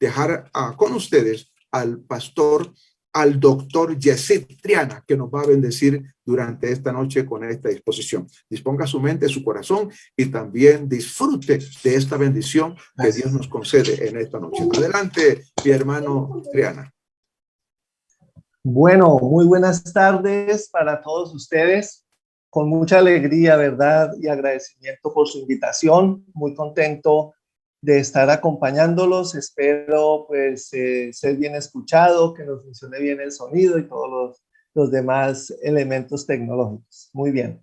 dejar con ustedes al pastor, al doctor Yesid Triana, que nos va a bendecir durante esta noche con esta exposición. Disponga su mente, su corazón y también disfrute de esta bendición que Dios nos concede en esta noche. Adelante, mi hermano Triana. Bueno, muy buenas tardes para todos ustedes. Con mucha alegría, ¿verdad? Y agradecimiento por su invitación. Muy contento de estar acompañándolos. Espero pues ser bien escuchado, que nos funcione bien el sonido y todos los demás elementos tecnológicos. Muy bien.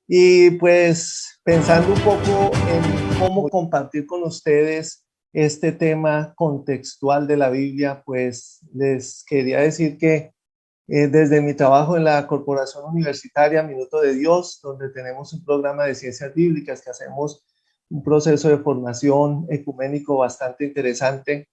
Y pues pensando un poco en cómo compartir con ustedes este tema contextual de la Biblia, pues les quería decir que desde mi trabajo en la Corporación Universitaria Minuto de Dios, donde tenemos un programa de ciencias bíblicas que hacemos un proceso de formación ecuménico bastante interesante,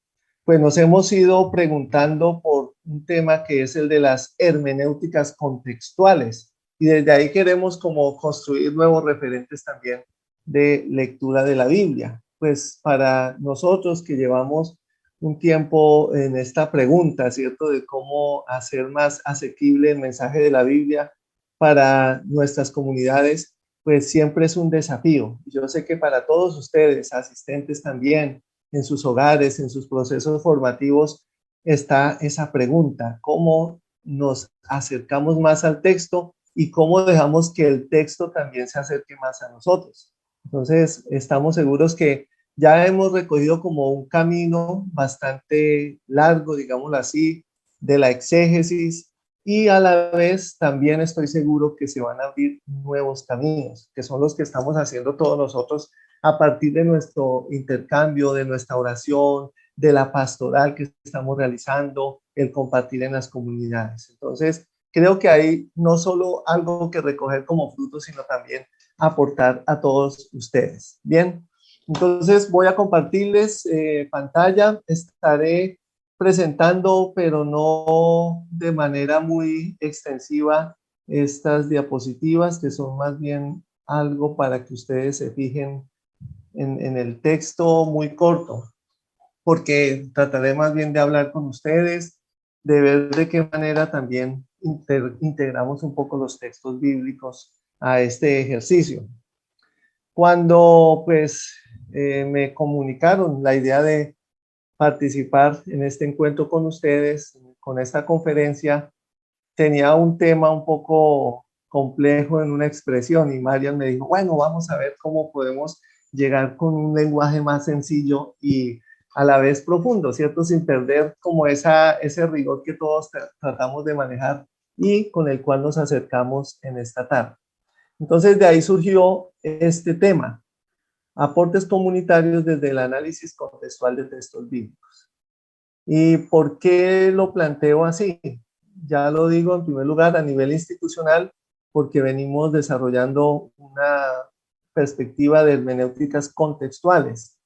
pues nos hemos ido preguntando por un tema que es el de las hermenéuticas contextuales. Y desde ahí queremos como construir nuevos referentes también de lectura de la Biblia. Pues para nosotros que llevamos un tiempo en esta pregunta, ¿cierto? De cómo hacer más asequible el mensaje de la Biblia para nuestras comunidades, pues siempre es un desafío. Yo sé que para todos ustedes, asistentes también, en sus hogares, en sus procesos formativos, está esa pregunta, ¿cómo nos acercamos más al texto y cómo dejamos que el texto también se acerque más a nosotros? Entonces, estamos seguros que ya hemos recogido como un camino bastante largo, digámoslo así, de la exégesis, y a la vez también estoy seguro que se van a abrir nuevos caminos, que son los que estamos haciendo todos nosotros a partir de nuestro intercambio, de nuestra oración, de la pastoral que estamos realizando, el compartir en las comunidades. Entonces, creo que hay no solo algo que recoger como fruto, sino también aportar a todos ustedes. Bien. Entonces voy a compartirles pantalla, estaré presentando, pero no de manera muy extensiva, estas diapositivas, que son más bien algo para que ustedes se fijen en el texto muy corto, porque trataré más bien de hablar con ustedes, de ver de qué manera también integramos un poco los textos bíblicos a este ejercicio. Cuando pues me comunicaron la idea de participar en este encuentro con ustedes, con esta conferencia, tenía un tema un poco complejo en una expresión y Marian me dijo, bueno, vamos a ver cómo podemos llegar con un lenguaje más sencillo y a la vez profundo, ¿cierto? Sin perder como ese rigor que todos tratamos de manejar y con el cual nos acercamos en esta tarde. Entonces de ahí surgió este tema, aportes comunitarios desde el análisis contextual de textos bíblicos. ¿Y por qué lo planteo así? Ya lo digo en primer lugar a nivel institucional, porque venimos desarrollando una perspectiva de hermenéuticas contextuales,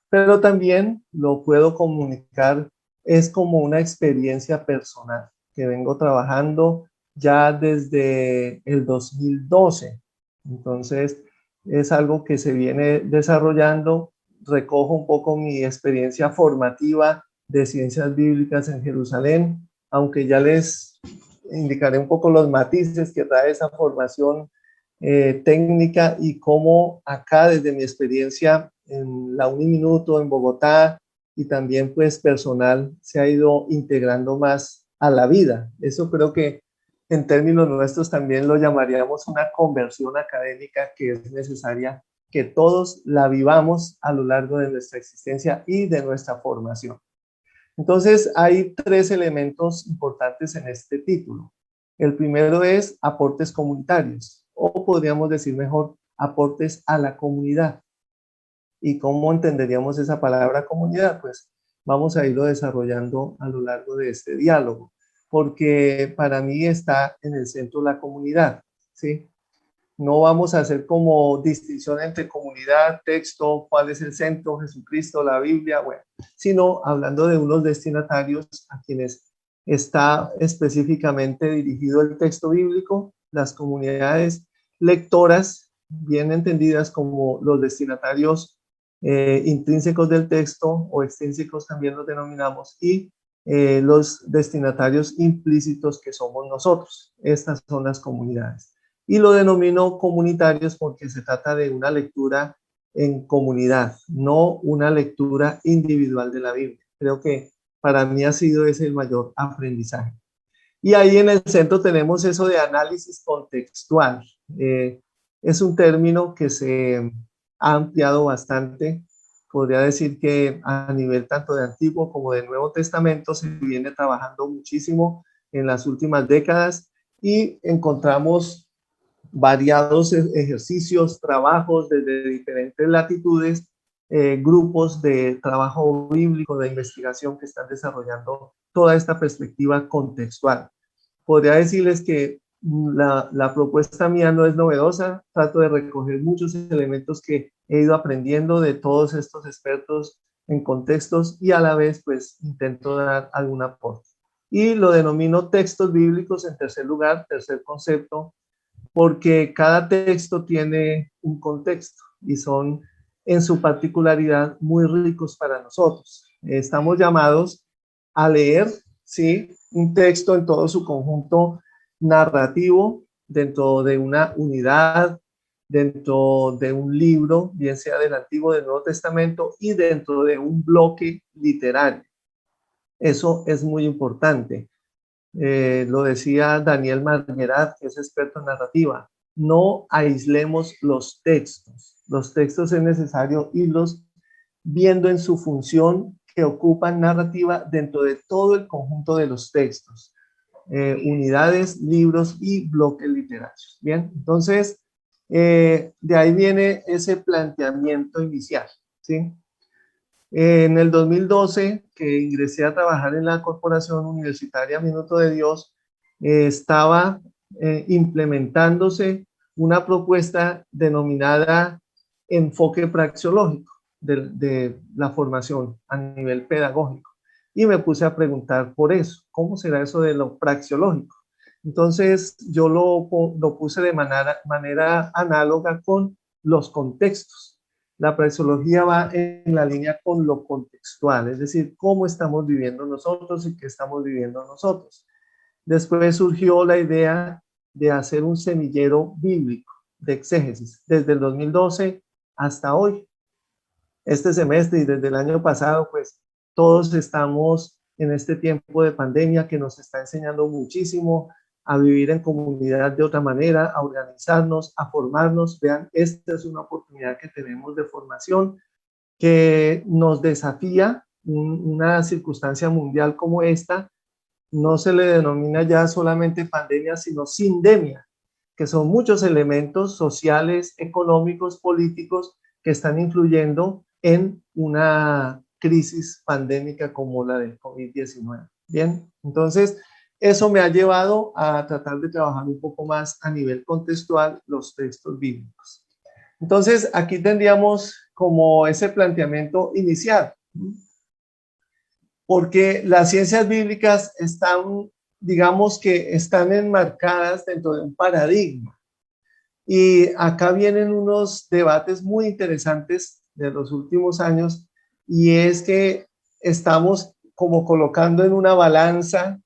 pero también lo puedo comunicar, es como una experiencia personal que vengo trabajando ya desde el 2012. Entonces, es algo que se viene desarrollando. Recojo un poco mi experiencia formativa de ciencias bíblicas en Jerusalén, aunque ya les indicaré un poco los matices que trae esa formación técnica y cómo acá desde mi experiencia en la Uniminuto en Bogotá y también pues personal se ha ido integrando más a la vida. Eso creo que en términos nuestros también lo llamaríamos una conversión académica que es necesaria que todos la vivamos a lo largo de nuestra existencia y de nuestra formación. Entonces hay tres elementos importantes en este título. El primero es aportes comunitarios, o podríamos decir mejor, aportes a la comunidad. ¿Y cómo entenderíamos esa palabra comunidad? Pues vamos a irlo desarrollando a lo largo de este diálogo, porque para mí está en el centro la comunidad, ¿sí? No vamos a hacer como distinción entre comunidad, texto, cuál es el centro, Jesucristo, la Biblia, bueno, sino hablando de unos destinatarios a quienes está específicamente dirigido el texto bíblico, las comunidades lectoras, bien entendidas como los destinatarios intrínsecos del texto o extrínsecos también los denominamos, y los destinatarios implícitos que somos nosotros. Estas son las comunidades. Y lo denomino comunitarios porque se trata de una lectura en comunidad, no una lectura individual de la Biblia. Creo que para mí ha sido ese el mayor aprendizaje. Y ahí en el centro tenemos eso de análisis contextual. Es un término que se ha ampliado bastante. Podría decir que a nivel tanto de Antiguo como de Nuevo Testamento se viene trabajando muchísimo en las últimas décadas y encontramos variados ejercicios, trabajos desde diferentes latitudes, grupos de trabajo bíblico, de investigación que están desarrollando toda esta perspectiva contextual. Podría decirles que la propuesta mía no es novedosa, trato de recoger muchos elementos que he ido aprendiendo de todos estos expertos en contextos y a la vez pues intento dar algún aporte. Y lo denomino textos bíblicos en tercer lugar, tercer concepto, porque cada texto tiene un contexto y son en su particularidad muy ricos para nosotros. Estamos llamados a leer, ¿sí?, un texto en todo su conjunto narrativo dentro de una unidad, dentro de un libro, bien sea del Antiguo o del Nuevo Testamento, y dentro de un bloque literario. Eso es muy importante. Lo decía Daniel Marguerat, que es experto en narrativa, no aislemos los textos. Los textos es necesario irlos viendo en su función que ocupan narrativa dentro de todo el conjunto de los textos, unidades, libros y bloques literarios. Bien, entonces, de ahí viene ese planteamiento inicial, ¿sí? En el 2012, que ingresé a trabajar en la Corporación Universitaria Minuto de Dios, estaba implementándose una propuesta denominada enfoque praxeológico de la formación a nivel pedagógico. Y me puse a preguntar por eso, ¿cómo será eso de lo praxeológico? Entonces yo lo puse de manera análoga con los contextos. La praxeología va en la línea con lo contextual, es decir, cómo estamos viviendo nosotros y qué estamos viviendo nosotros. Después surgió la idea de hacer un semillero bíblico de exégesis desde el 2012 hasta hoy. Este semestre y desde el año pasado, pues todos estamos en este tiempo de pandemia que nos está enseñando muchísimo a vivir en comunidad de otra manera, a organizarnos, a formarnos. Vean, esta es una oportunidad que tenemos de formación que nos desafía. Una circunstancia mundial como esta no se le denomina ya solamente pandemia, sino sindemia, que son muchos elementos sociales, económicos, políticos que están influyendo en una crisis pandémica como la del COVID-19. Bien, entonces eso me ha llevado a tratar de trabajar un poco más a nivel contextual los textos bíblicos. Entonces aquí tendríamos como ese planteamiento inicial, porque las ciencias bíblicas están, digamos que están enmarcadas dentro de un paradigma. Y acá vienen unos debates muy interesantes de los últimos años, y es que estamos como colocando en una balanza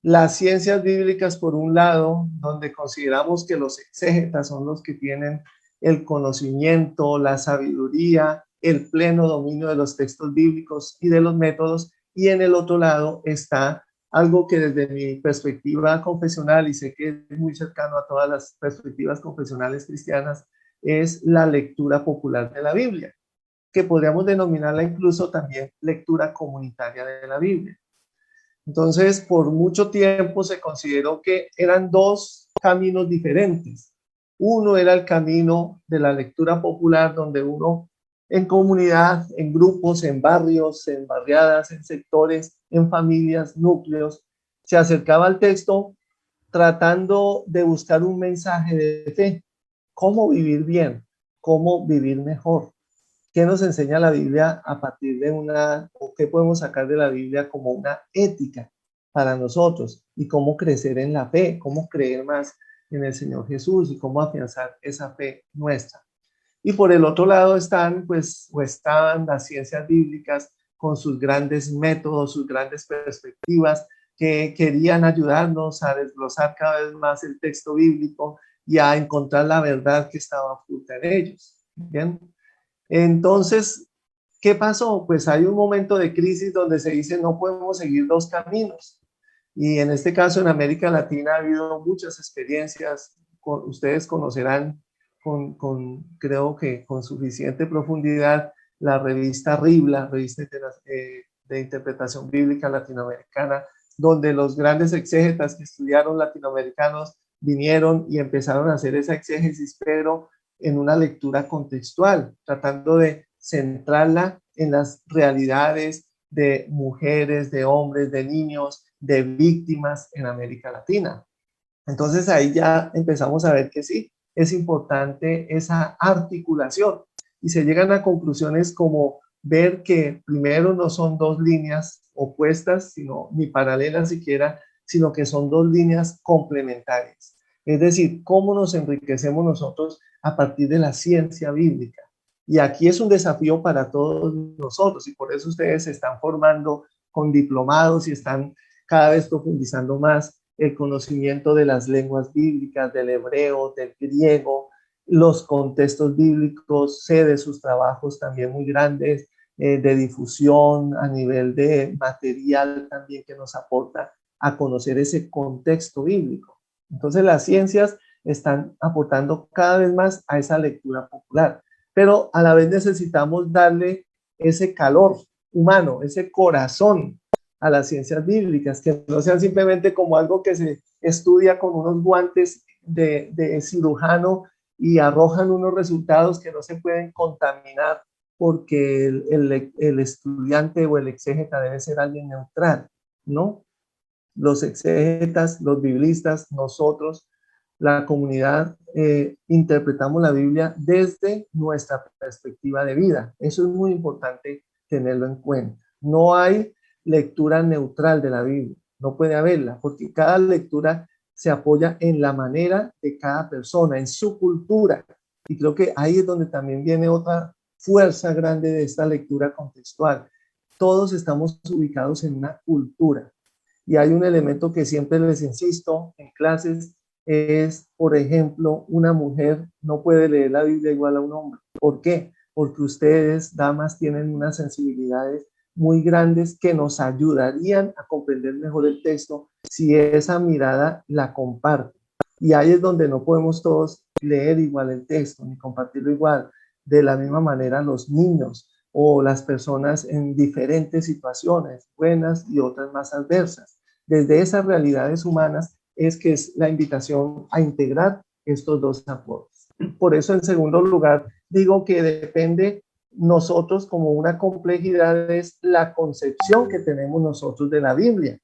las ciencias bíblicas por un lado, donde consideramos que los exégetas son los que tienen el conocimiento, la sabiduría, el pleno dominio de los textos bíblicos y de los métodos, y en el otro lado está algo que desde mi perspectiva confesional, y sé que es muy cercano a todas las perspectivas confesionales cristianas, es la lectura popular de la Biblia, que podríamos denominarla incluso también lectura comunitaria de la Biblia. Entonces, por mucho tiempo se consideró que eran dos caminos diferentes. Uno era el camino de la lectura popular, donde uno en comunidad, en grupos, en barrios, en barriadas, en sectores, en familias, núcleos, se acercaba al texto tratando de buscar un mensaje de fe. ¿Cómo vivir bien? ¿Cómo vivir mejor? ¿Qué nos enseña la Biblia a partir de o qué podemos sacar de la Biblia como una ética para nosotros? Y cómo crecer en la fe, cómo creer más en el Señor Jesús y cómo afianzar esa fe nuestra. Y por el otro lado están, pues, o estaban las ciencias bíblicas con sus grandes métodos, sus grandes perspectivas, que querían ayudarnos a desglosar cada vez más el texto bíblico y a encontrar la verdad que estaba oculta en ellos. ¿Bien? Entonces, ¿qué pasó? Pues hay un momento de crisis donde se dice no podemos seguir dos caminos. Y en este caso en América Latina ha habido muchas experiencias, ustedes conocerán creo que con suficiente profundidad la revista RIBLA, revista de interpretación bíblica latinoamericana, donde los grandes exégetas que estudiaron latinoamericanos vinieron y empezaron a hacer esa exégesis, pero en una lectura contextual, tratando de centrarla en las realidades de mujeres, de hombres, de niños, de víctimas en América Latina. Entonces ahí ya empezamos a ver que sí, es importante esa articulación y se llegan a conclusiones como ver que primero no son dos líneas opuestas, sino ni paralelas siquiera, sino que son dos líneas complementarias. Es decir, cómo nos enriquecemos nosotros a partir de la ciencia bíblica. Y aquí es un desafío para todos nosotros y por eso ustedes se están formando con diplomados y están cada vez profundizando más el conocimiento de las lenguas bíblicas, del hebreo, del griego, los contextos bíblicos, sé de sus trabajos también muy grandes, de difusión a nivel de material también que nos aporta a conocer ese contexto bíblico. Entonces las ciencias están aportando cada vez más a esa lectura popular, pero a la vez necesitamos darle ese calor humano, ese corazón a las ciencias bíblicas, que no sean simplemente como algo que se estudia con unos guantes de cirujano y arrojan unos resultados que no se pueden contaminar porque el estudiante o el exégeta debe ser alguien neutral, ¿no? Los exégetas, los biblistas, nosotros, la comunidad, interpretamos la Biblia desde nuestra perspectiva de vida. Eso es muy importante tenerlo en cuenta. No hay lectura neutral de la Biblia, no puede haberla, porque cada lectura se apoya en la manera de cada persona, en su cultura. Y creo que ahí es donde también viene otra fuerza grande de esta lectura contextual. Todos estamos ubicados en una cultura. Y hay un elemento que siempre les insisto en clases, es, por ejemplo, una mujer no puede leer la Biblia igual a un hombre. ¿Por qué? Porque ustedes, damas, tienen unas sensibilidades muy grandes que nos ayudarían a comprender mejor el texto si esa mirada la comparte. Y ahí es donde no podemos todos leer igual el texto ni compartirlo igual. De la misma manera los niños o las personas en diferentes situaciones, buenas y otras más adversas. Desde esas realidades humanas es que es la invitación a integrar estos dos aportes. Por eso, en segundo lugar, digo que depende nosotros como una complejidad es la concepción que tenemos nosotros de la Biblia.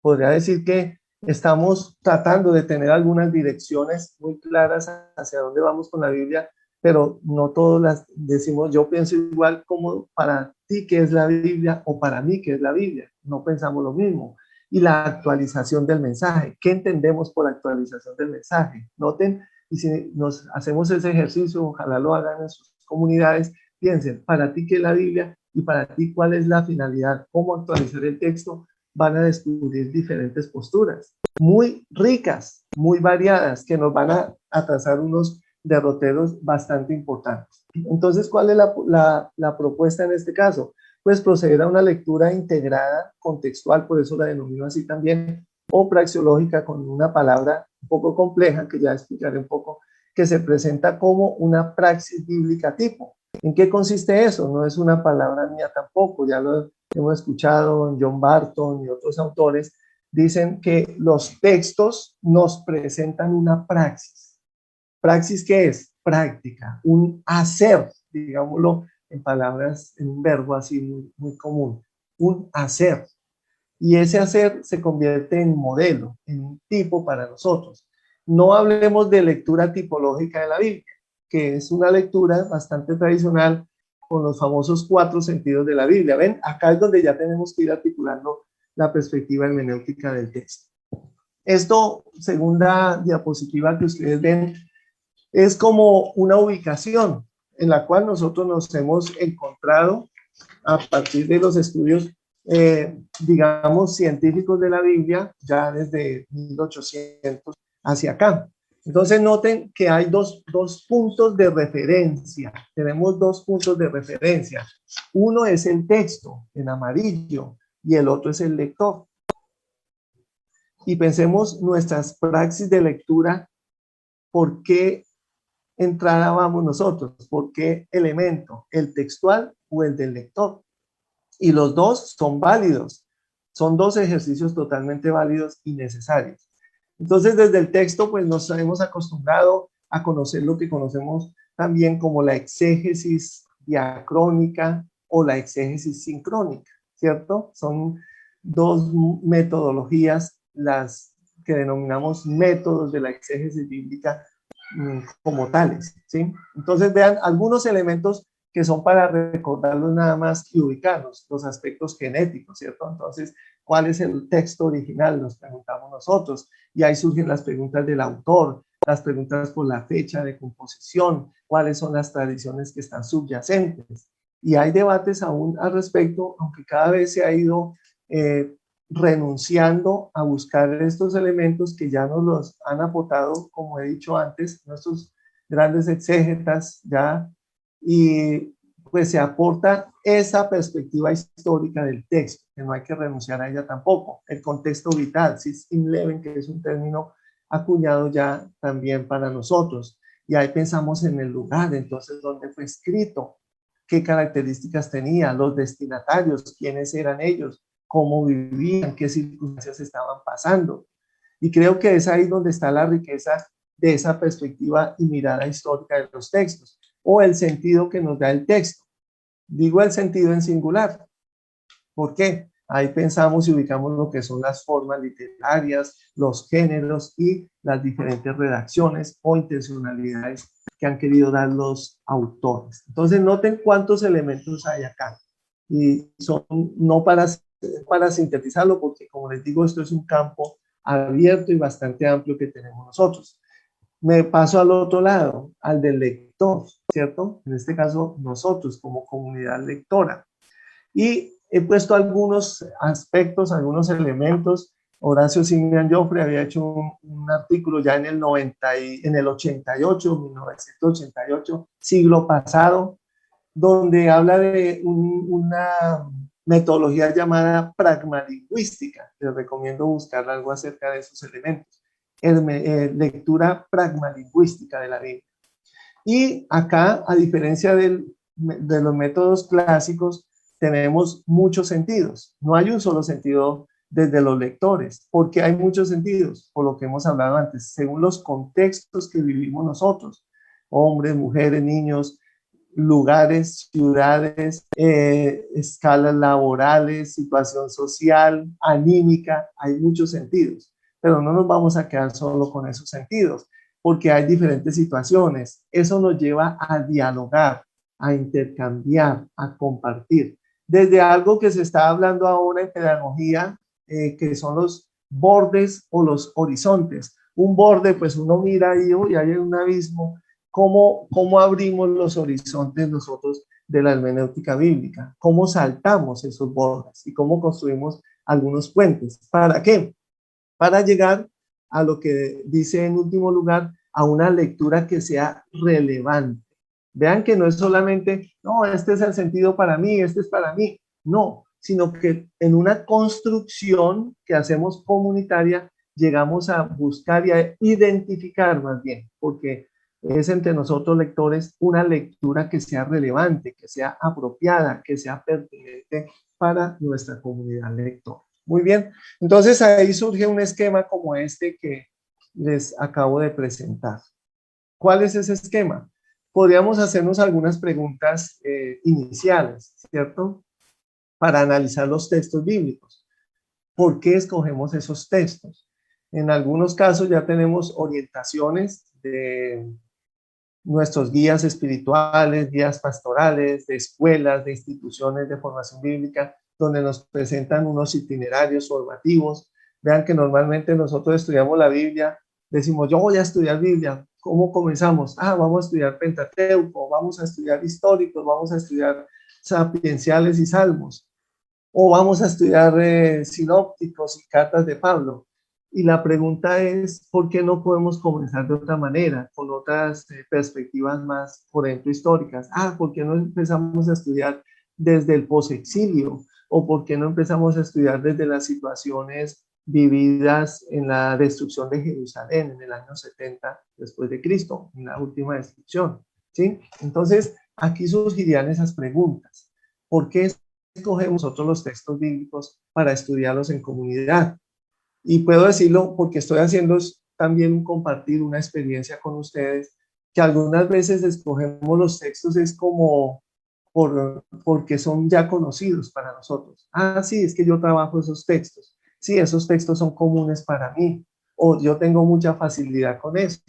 Podría decir que estamos tratando de tener algunas direcciones muy claras hacia dónde vamos con la Biblia, pero no todos las decimos, yo pienso igual como para ti que es la Biblia o para mí que es la Biblia. No pensamos lo mismo. Y la actualización del mensaje. ¿Qué entendemos por actualización del mensaje? Noten, y si nos hacemos ese ejercicio, ojalá lo hagan en sus comunidades, piensen, para ti qué es la Biblia y para ti cuál es la finalidad, cómo actualizar el texto. Van a descubrir diferentes posturas muy ricas, muy variadas, que nos van a trazar unos derroteros bastante importantes. Entonces, ¿cuál es la propuesta en este caso? Pues proceder a una lectura integrada, contextual, por eso la denomino así también, o praxeológica, con una palabra un poco compleja, que ya explicaré un poco, que se presenta como una praxis bíblica tipo. ¿En qué consiste eso? No es una palabra mía tampoco, ya lo hemos escuchado, John Barton y otros autores, dicen que los textos nos presentan una praxis. ¿Praxis qué es? Práctica, un hacer, digámoslo en palabras, en un verbo así muy común, un hacer. Y ese hacer se convierte en modelo, en un tipo para nosotros. No hablemos de lectura tipológica de la Biblia, que es una lectura bastante tradicional con los famosos 4 sentidos de la Biblia. ¿Ven? Acá es donde ya tenemos que ir articulando la perspectiva hermenéutica del texto. Esto, segunda diapositiva que ustedes ven, es como una ubicación en la cual nosotros nos hemos encontrado a partir de los estudios, digamos, científicos de la Biblia, ya desde 1800 hacia acá. Entonces noten que hay dos puntos de referencia. Tenemos dos puntos de referencia. Uno es el texto en amarillo y el otro es el lector. Y pensemos nuestras praxis de lectura, ¿por qué entrada vamos nosotros? ¿Por qué elemento? ¿El textual o el del lector? Y los dos son válidos. Son dos ejercicios totalmente válidos y necesarios. Entonces, desde el texto, pues nos hemos acostumbrado a conocer lo que conocemos también como la exégesis diacrónica o la exégesis sincrónica, ¿cierto? Son dos metodologías, las que denominamos métodos de la exégesis bíblica como tales, ¿sí? Entonces, vean algunos elementos que son para recordarlos nada más y ubicarlos, los aspectos genéticos, ¿cierto? Entonces, ¿cuál es el texto original? Nos preguntamos nosotros, y ahí surgen las preguntas del autor, las preguntas por la fecha de composición, cuáles son las tradiciones que están subyacentes. Y hay debates aún al respecto, aunque cada vez se ha ido renunciando a buscar estos elementos que ya nos los han aportado, como he dicho antes, nuestros grandes exégetas ya, y pues se aporta esa perspectiva histórica del texto, que no hay que renunciar a ella tampoco. El contexto vital, Sitchin Leven, que es un término acuñado ya también para nosotros. Y ahí pensamos en el lugar, entonces, dónde fue escrito, qué características tenía, los destinatarios, quiénes eran ellos, cómo vivían, qué circunstancias estaban pasando. Y creo que es ahí donde está la riqueza de esa perspectiva y mirada histórica de los textos, o el sentido que nos da el texto. Digo el sentido en singular. ¿Por qué? Ahí pensamos y ubicamos lo que son las formas literarias, los géneros y las diferentes redacciones o intencionalidades que han querido dar los autores. Entonces, noten cuántos elementos hay acá. Y son no para sintetizarlo, porque como les digo, esto es un campo abierto y bastante amplio que tenemos nosotros. Me paso al otro lado, al del lector, ¿cierto? En este caso, nosotros como comunidad lectora. Y he puesto algunos aspectos, algunos elementos. Horacio Simian Joffre había hecho un artículo ya en el 88, 1988, siglo pasado, donde habla de una metodología llamada pragmalingüística. Les recomiendo buscar algo acerca de esos elementos. Lectura pragmalingüística de la Biblia. Y acá, a diferencia de los métodos clásicos, tenemos muchos sentidos. No hay un solo sentido desde los lectores, porque hay muchos sentidos, por lo que hemos hablado antes, según los contextos que vivimos nosotros, hombres, mujeres, niños, lugares, ciudades, escalas laborales, situación social, anímica, hay muchos sentidos, pero no nos vamos a quedar solo con esos sentidos, porque hay diferentes situaciones. Eso nos lleva a dialogar, a intercambiar, a compartir. Desde algo que se está hablando ahora en pedagogía, que son los bordes o los horizontes. Un borde, pues uno mira ahí y hay un abismo. ¿Cómo abrimos los horizontes nosotros de la hermenéutica bíblica? ¿Cómo saltamos esos bordes? ¿Y cómo construimos algunos puentes? ¿Para qué? Para llegar a lo que dice en último lugar, a una lectura que sea relevante. Vean que no es solamente, no, este es el sentido para mí, este es para mí. No, sino que en una construcción que hacemos comunitaria, llegamos a buscar y a identificar más bien, porque es entre nosotros lectores una lectura que sea relevante, que sea apropiada, que sea pertinente para nuestra comunidad lectora. Muy bien, entonces ahí surge un esquema como este que les acabo de presentar. ¿Cuál es ese esquema? Podríamos hacernos algunas preguntas iniciales, ¿cierto? Para analizar los textos bíblicos. ¿Por qué escogemos esos textos? En algunos casos ya tenemos orientaciones de nuestros guías espirituales, guías pastorales, de escuelas, de instituciones de formación bíblica, donde nos presentan unos itinerarios formativos. Vean que normalmente nosotros estudiamos la Biblia, decimos, yo voy a estudiar Biblia. ¿Cómo comenzamos? Vamos a estudiar Pentateuco, vamos a estudiar históricos, vamos a estudiar sapienciales y salmos, o vamos a estudiar sinópticos y cartas de Pablo. Y la pregunta es, ¿por qué no podemos comenzar de otra manera, con otras perspectivas más, por ejemplo, históricas? ¿Por qué no empezamos a estudiar desde el posexilio? ¿O por qué no empezamos a estudiar desde las situaciones vividas en la destrucción de Jerusalén en el año 70 después de Cristo, en la última destrucción? ¿Sí? Entonces, aquí surgirían esas preguntas. ¿Por qué escogemos nosotros los textos bíblicos para estudiarlos en comunidad? Y puedo decirlo porque estoy haciendo también compartir una experiencia con ustedes, que algunas veces escogemos los textos es como porque son ya conocidos para nosotros. Sí, es que yo trabajo esos textos. Sí, esos textos son comunes para mí, o yo tengo mucha facilidad con eso.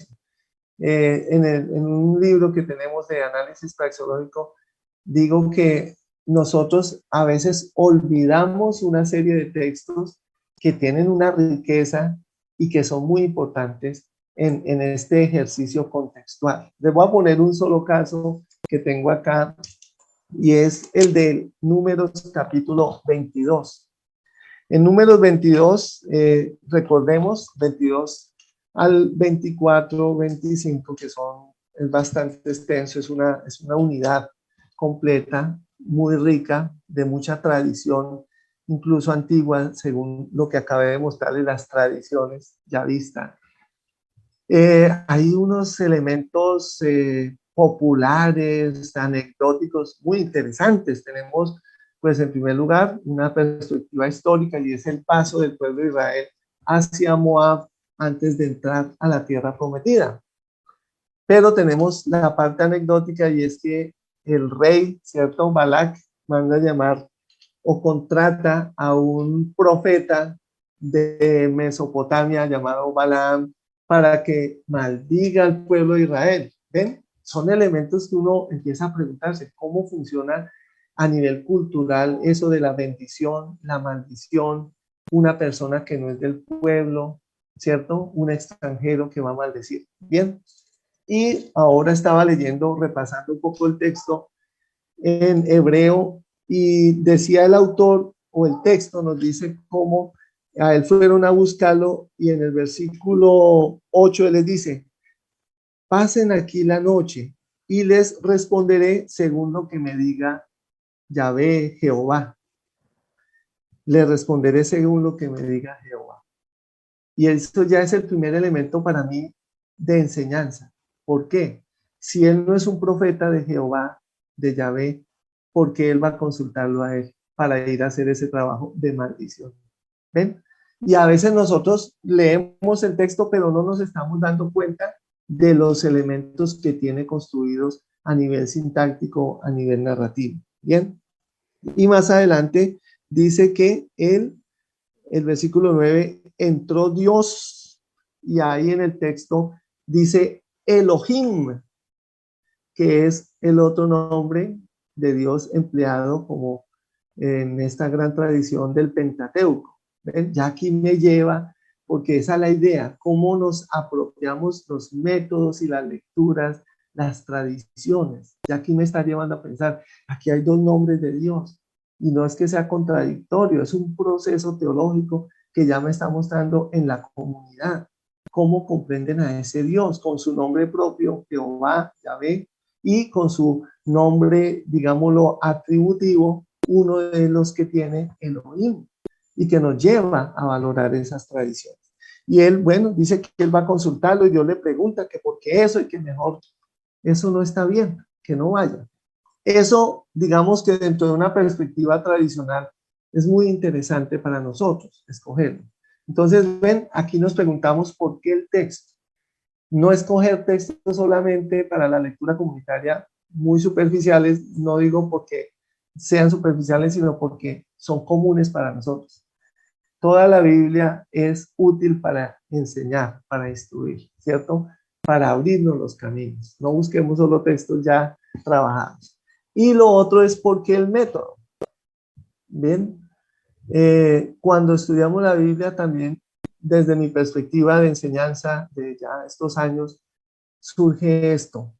En un libro que tenemos de análisis praxeológico, digo que nosotros a veces olvidamos una serie de textos que tienen una riqueza y que son muy importantes en este ejercicio contextual. Les voy a poner un solo caso que tengo acá, y es el de Números capítulo 22. En Números 22, recordemos, 22 al 24, 25, que es bastante extenso, es una unidad completa, muy rica, de mucha tradición, incluso antigua, según lo que acabé de mostrarles, las tradiciones ya vistas. Hay unos elementos populares, anecdóticos, muy interesantes. Tenemos, pues, en primer lugar, una perspectiva histórica, y es el paso del pueblo de Israel hacia Moab antes de entrar a la tierra prometida. Pero tenemos la parte anecdótica, y es que el rey, ¿cierto? Balac manda a llamar o contrata a un profeta de Mesopotamia llamado Balaam para que maldiga al pueblo de Israel. ¿Ven? Son elementos que uno empieza a preguntarse cómo funciona a nivel cultural eso de la bendición, la maldición, una persona que no es del pueblo, ¿cierto? Un extranjero que va a maldecir. Bien. Y ahora estaba leyendo, repasando un poco el texto en hebreo, y decía el autor, o el texto nos dice cómo a él fueron a buscarlo, y en el versículo 8 él les dice: pasen aquí la noche y les responderé según lo que me diga Yahvé, Jehová. Le responderé según lo que me diga Jehová. Y esto ya es el primer elemento para mí de enseñanza. ¿Por qué? Si él no es un profeta de Jehová, de Yahvé, ¿por qué él va a consultarlo a él para ir a hacer ese trabajo de maldición? ¿Ven? Y a veces nosotros leemos el texto, pero no nos estamos dando cuenta de los elementos que tiene construidos a nivel sintáctico, a nivel narrativo. Bien. Y más adelante dice que el versículo 9, entró Dios, y ahí en el texto dice Elohim, que es el otro nombre de Dios empleado como en esta gran tradición del Pentateuco. ¿Ven? Ya aquí me lleva, porque esa es la idea, cómo nos apropiamos los métodos y las lecturas, las tradiciones. Ya aquí me está llevando a pensar, aquí hay dos nombres de Dios, y no es que sea contradictorio, es un proceso teológico que ya me está mostrando en la comunidad cómo comprenden a ese Dios con su nombre propio, Jehová, Yahvé, y con su nombre, digámoslo, atributivo, uno de los que tiene Elohim, y que nos lleva a valorar esas tradiciones. Y él, bueno, dice que él va a consultarlo, y Dios le pregunta que por qué eso, y que mejor eso no está bien, que no vaya. Eso, digamos que dentro de una perspectiva tradicional, es muy interesante para nosotros escogerlo. Entonces, ven, aquí nos preguntamos por qué el texto. No escoger textos solamente para la lectura comunitaria muy superficiales, no digo porque sean superficiales, sino porque son comunes para nosotros. Toda la Biblia es útil para enseñar, para instruir, ¿cierto? Para abrirnos los caminos. No busquemos solo textos ya trabajados. Y lo otro es porque el método. Bien, cuando estudiamos la Biblia también, desde mi perspectiva de enseñanza de ya estos años, surge esto.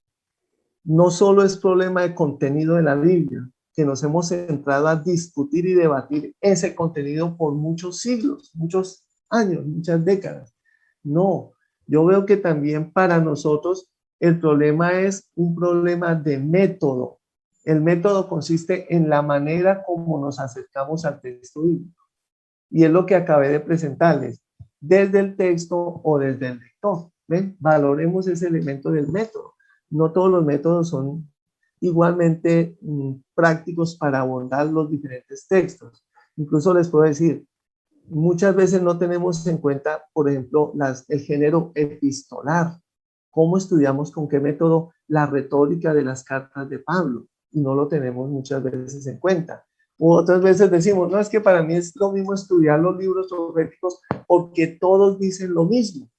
No solo es problema de contenido de la Biblia, que nos hemos centrado a discutir y debatir ese contenido por muchos siglos, muchos años, muchas décadas. No, yo veo que también para nosotros el problema es un problema de método. El método consiste en la manera como nos acercamos al texto bíblico. Y es lo que acabé de presentarles, desde el texto o desde el lector. ¿Ven? Valoremos ese elemento del método. No todos los métodos son igualmente prácticos para abordar los diferentes textos. Incluso les puedo decir, muchas veces no tenemos en cuenta, por ejemplo, el género epistolar. ¿Cómo estudiamos con qué método la retórica de las cartas de Pablo? Y no lo tenemos muchas veces en cuenta. U otras veces decimos, no, es que para mí es lo mismo estudiar los libros proféticos porque todos dicen lo mismo.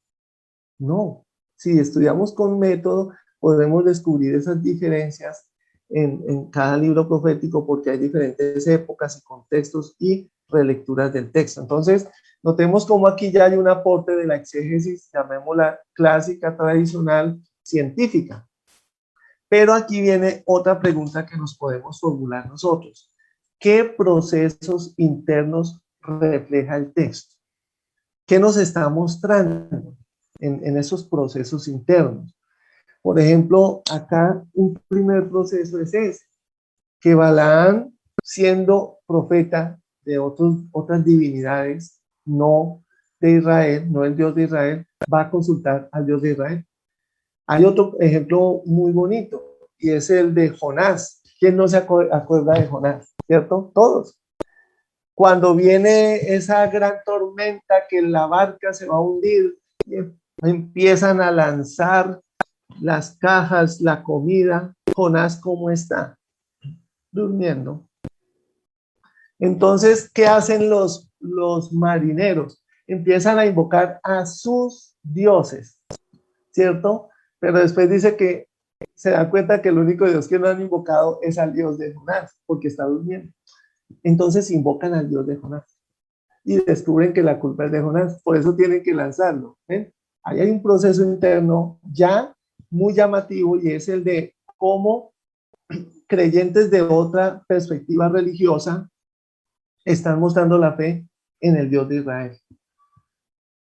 No, si estudiamos con método, podemos descubrir esas diferencias en cada libro profético porque hay diferentes épocas y contextos y relecturas del texto. Entonces, notemos cómo aquí ya hay un aporte de la exégesis, llamémosla clásica, tradicional, científica. Pero aquí viene otra pregunta que nos podemos formular nosotros. ¿Qué procesos internos refleja el texto? ¿Qué nos está mostrando en esos procesos internos? Por ejemplo, acá un primer proceso es ese, que Balaam, siendo profeta de otras divinidades, no de Israel, no el Dios de Israel, va a consultar al Dios de Israel. Hay otro ejemplo muy bonito, y es el de Jonás. ¿Quién no se acuerda de Jonás? ¿Cierto? Todos. Cuando viene esa gran tormenta que la barca se va a hundir, empiezan a lanzar las cajas, la comida. Jonás, ¿cómo está? Durmiendo. Entonces, ¿qué hacen los marineros? Empiezan a invocar a sus dioses, ¿cierto? Pero después dice que se dan cuenta que el único Dios que no han invocado es al Dios de Jonás, porque está durmiendo. Entonces invocan al Dios de Jonás y descubren que la culpa es de Jonás, por eso tienen que lanzarlo. ¿Ven? Ahí hay un proceso interno ya muy llamativo y es el de cómo creyentes de otra perspectiva religiosa están mostrando la fe en el Dios de Israel.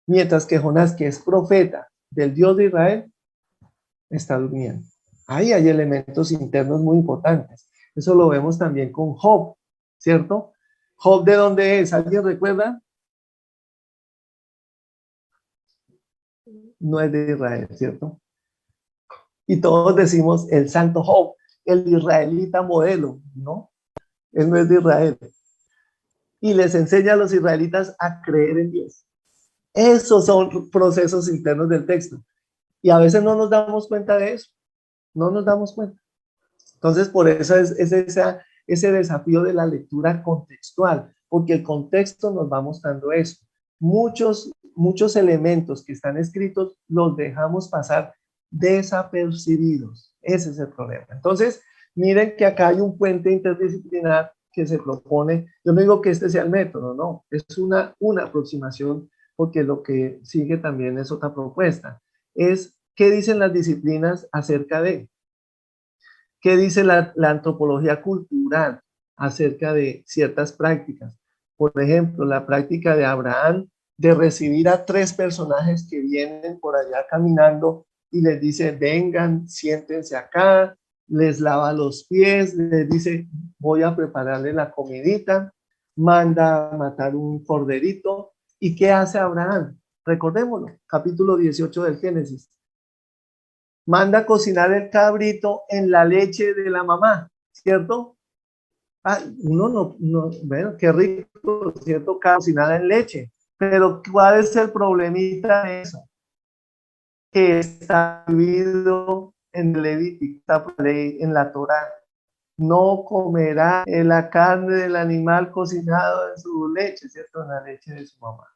Mientras que Jonás, que es profeta del Dios de Israel, está durmiendo. Ahí hay elementos internos muy importantes. Eso lo vemos también con Job, ¿cierto? ¿Job de dónde es? ¿Alguien recuerda? No es de Israel, ¿cierto? Y todos decimos el santo Job, el israelita modelo, ¿no? Él no es de Israel. Y les enseña a los israelitas a creer en Dios. Esos son procesos internos del texto. Y a veces no nos damos cuenta de eso. No nos damos cuenta. Entonces, por eso es ese desafío de la lectura contextual, porque el contexto nos va mostrando eso. Muchos elementos que están escritos los dejamos pasar desapercibidos. Ese es el problema. Entonces, miren que acá hay un puente interdisciplinar que se propone. Yo no digo que este sea el método, no, es una aproximación, porque lo que sigue también es otra propuesta. Es qué dicen las disciplinas acerca de, qué dice la antropología cultural acerca de ciertas prácticas. Por ejemplo, la práctica de Abraham de recibir a 3 personajes que vienen por allá caminando y les dice, vengan, siéntense acá, les lava los pies, les dice, voy a prepararle la comidita, manda a matar un corderito. ¿Y qué hace Abraham? Recordémoslo, capítulo 18 del Génesis. Manda a cocinar el cabrito en la leche de la mamá, ¿cierto? Uno no, bueno, qué rico, ¿cierto? Cocinada en leche. Pero ¿cuál es el problemita de eso? Que está prohibido en Levítico, en la Torá. No comerá la carne del animal cocinado en su leche, ¿cierto? En la leche de su mamá.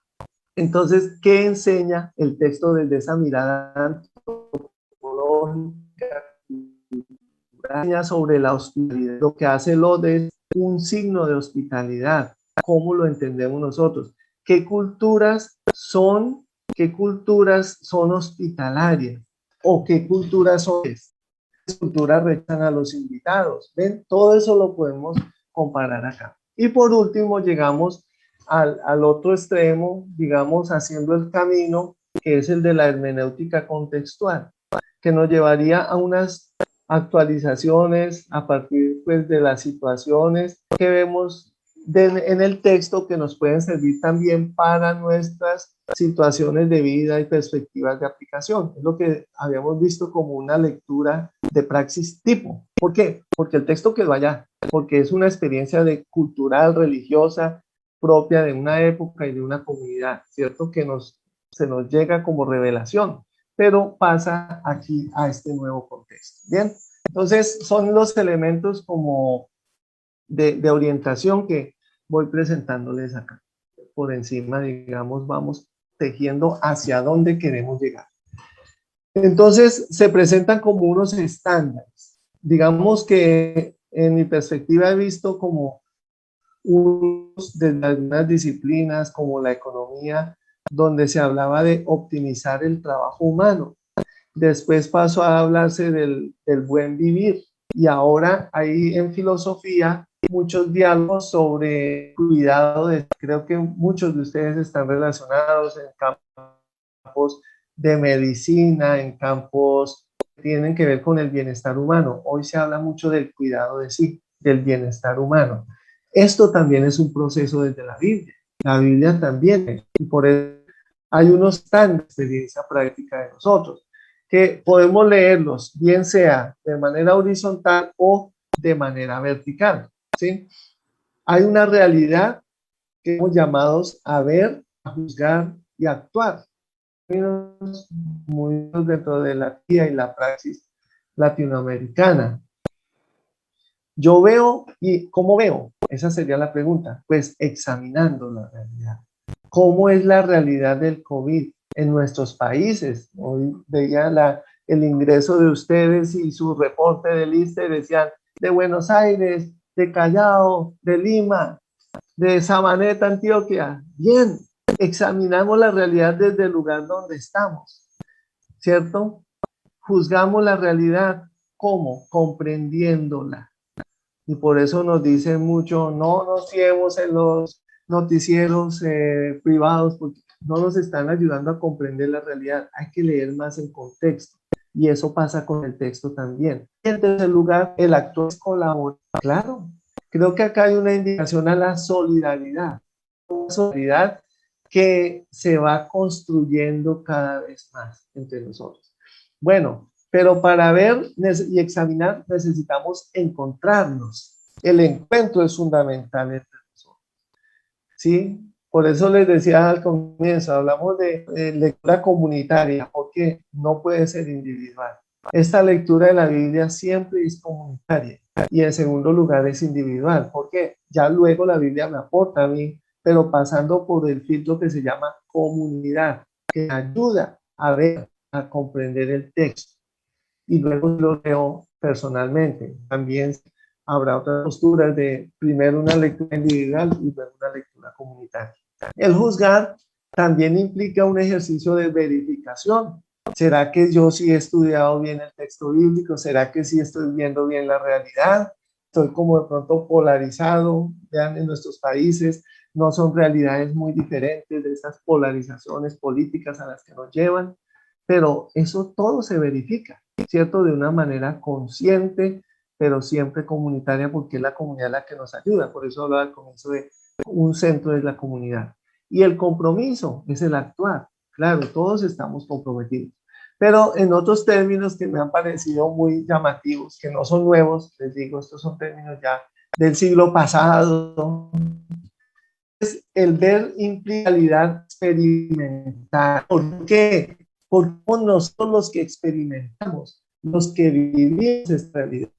Entonces, ¿qué enseña el texto desde esa mirada antropológica sobre la hospitalidad? Lo que hace Lot es un signo de hospitalidad. ¿Cómo lo entendemos nosotros? ¿Qué culturas son hospitalarias? ¿O qué culturas son? ¿Qué culturas rechazan a los invitados? ¿Ven? Todo eso lo podemos comparar acá. Y por último llegamos al otro extremo, digamos, haciendo el camino, que es el de la hermenéutica contextual, que nos llevaría a unas actualizaciones a partir, pues, de las situaciones que vemos en el texto, que nos pueden servir también para nuestras situaciones de vida y perspectivas de aplicación. Es lo que habíamos visto como una lectura de praxis tipo. ¿Por qué? Porque el texto quedó allá, porque es una experiencia cultural, religiosa, propia de una época y de una comunidad, ¿cierto? Que se nos llega como revelación, pero pasa aquí a este nuevo contexto. Bien, entonces son los elementos como de orientación que voy presentándoles acá. Por encima, digamos, vamos tejiendo hacia dónde queremos llegar. Entonces, se presentan como unos estándares. Digamos que en mi perspectiva he visto como unos de algunas disciplinas como la economía, donde se hablaba de optimizar el trabajo humano. Después pasó a hablarse del buen vivir. Y ahora hay en filosofía muchos diálogos sobre cuidado creo que muchos de ustedes están relacionados en campos de medicina, en campos que tienen que ver con el bienestar humano. Hoy se habla mucho del cuidado de sí, del bienestar humano. Esto también es un proceso desde la Biblia. La Biblia también, y por eso hay unos estándares de experiencia práctica de nosotros, que podemos leerlos, bien sea de manera horizontal o de manera vertical, ¿sí? Hay una realidad que somos llamados a ver, a juzgar y a actuar. Muy dentro de la guía y la praxis latinoamericana. Yo veo, ¿y cómo veo? Esa sería la pregunta. Pues examinando la realidad. ¿Cómo es la realidad del COVID en nuestros países? Hoy veía el ingreso de ustedes y su reporte del ISSSTE, decían de Buenos Aires, de Callao, de Lima, de Sabaneta, Antioquia. Bien, examinamos la realidad desde el lugar donde estamos, ¿cierto? Juzgamos la realidad, ¿cómo? Comprendiéndola. Y por eso nos dicen mucho, no nos fiemos en los noticieros privados, porque no nos están ayudando a comprender la realidad. Hay que leer más en contexto. Y eso pasa con el texto también. Y en tercer lugar, el actor es colaborador. Claro, creo que acá hay una indicación a la solidaridad. Una solidaridad que se va construyendo cada vez más entre nosotros. Bueno, pero para ver y examinar necesitamos encontrarnos. El encuentro es fundamental entre nosotros. ¿Sí? Por eso les decía al comienzo, hablamos de lectura comunitaria, porque no puede ser individual. Esta lectura de la Biblia siempre es comunitaria y en segundo lugar es individual, porque ya luego la Biblia me aporta a mí, pero pasando por el filtro que se llama comunidad, que ayuda a ver, a comprender el texto. Y luego lo leo personalmente. También habrá otras posturas de primero una lectura individual y luego una lectura comunitaria. El juzgar también implica un ejercicio de verificación. ¿Será que yo sí he estudiado bien el texto bíblico? ¿Será que sí estoy viendo bien la realidad? Estoy como de pronto polarizado. Vean, en nuestros países no son realidades muy diferentes de esas polarizaciones políticas a las que nos llevan, pero eso todo se verifica, ¿cierto? De una manera consciente, pero siempre comunitaria, porque es la comunidad la que nos ayuda. Por eso hablaba al comienzo de un centro de la comunidad. Y el compromiso es el actuar. Claro, todos estamos comprometidos. Pero en otros términos que me han parecido muy llamativos, que no son nuevos, les digo, estos son términos ya del siglo pasado, es el ver implica realidad experimental. ¿Por qué? Porque somos nosotros los que experimentamos, los que vivimos esta realidad.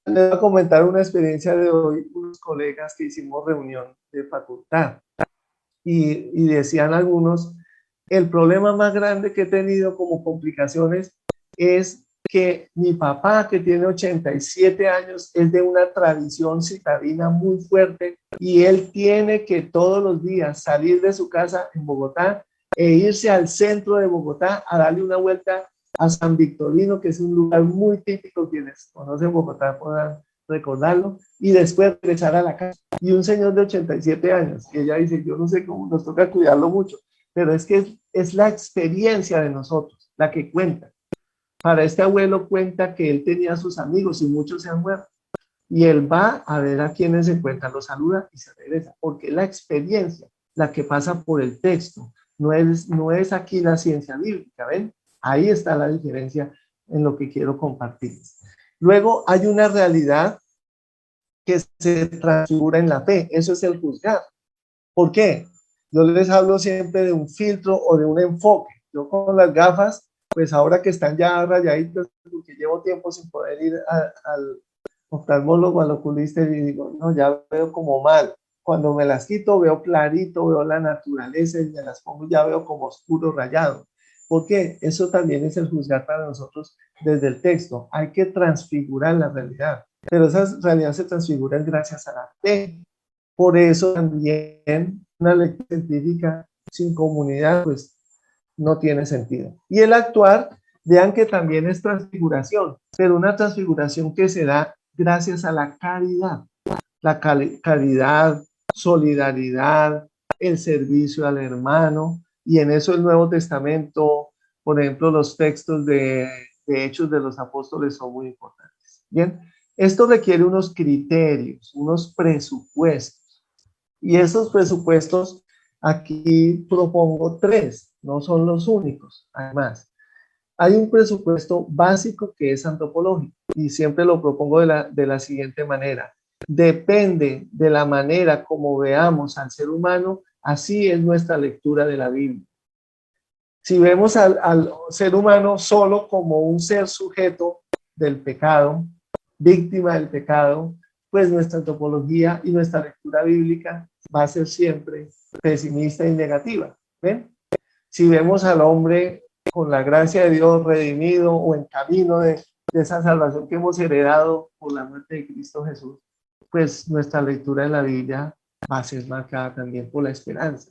Les voy a comentar una experiencia de hoy, unos colegas que hicimos reunión de facultad y decían algunos, el problema más grande que he tenido como complicaciones es que mi papá, que tiene 87 años, es de una tradición citadina muy fuerte y él tiene que todos los días salir de su casa en Bogotá e irse al centro de Bogotá a darle una vuelta a San Victorino, que es un lugar muy típico, quienes conocen Bogotá podrán recordarlo, y después regresar a la casa. Y un señor de 87 años, que ella dice, yo no sé cómo nos toca cuidarlo mucho, pero es que es la experiencia de nosotros la que cuenta. Para este abuelo cuenta que él tenía sus amigos y muchos se han muerto. Y él va a ver a quienes se encuentran, los saluda y se regresa, porque la experiencia, la que pasa por el texto, no es aquí la ciencia bíblica, ¿ven? Ahí está la diferencia en lo que quiero compartir. Luego hay una realidad que se transfigura en la fe, eso es el juzgar. ¿Por qué? Yo les hablo siempre de un filtro o de un enfoque. Yo con las gafas, pues ahora que están ya rayaditas, porque llevo tiempo sin poder ir al oftalmólogo, al oculista, y digo, no, ya veo como mal. Cuando me las quito, veo clarito, veo la naturaleza, y me las pongo, ya veo como oscuro, rayado. ¿Por qué? Eso también es el juzgar para nosotros desde el texto. Hay que transfigurar la realidad, pero esa realidad se transfigura gracias a la fe. Por eso también una lectura científica sin comunidad, pues no tiene sentido. Y el actuar, vean que también es transfiguración, pero una transfiguración que se da gracias a la caridad. La caridad, solidaridad, el servicio al hermano, y en eso el Nuevo Testamento, por ejemplo, los textos de Hechos de los Apóstoles son muy importantes. Bien, esto requiere unos criterios, unos presupuestos, y esos presupuestos aquí propongo 3, no son los únicos, además. Hay un presupuesto básico que es antropológico y siempre lo propongo de la siguiente manera. Depende de la manera como veamos al ser humano, así es nuestra lectura de la Biblia. Si vemos al ser humano solo como un ser sujeto del pecado, víctima del pecado, pues nuestra antropología y nuestra lectura bíblica va a ser siempre pesimista y negativa. ¿Ven? Si vemos al hombre con la gracia de Dios redimido o en camino de esa salvación que hemos heredado por la muerte de Cristo Jesús, pues nuestra lectura de la Biblia va a ser marcada también por la esperanza.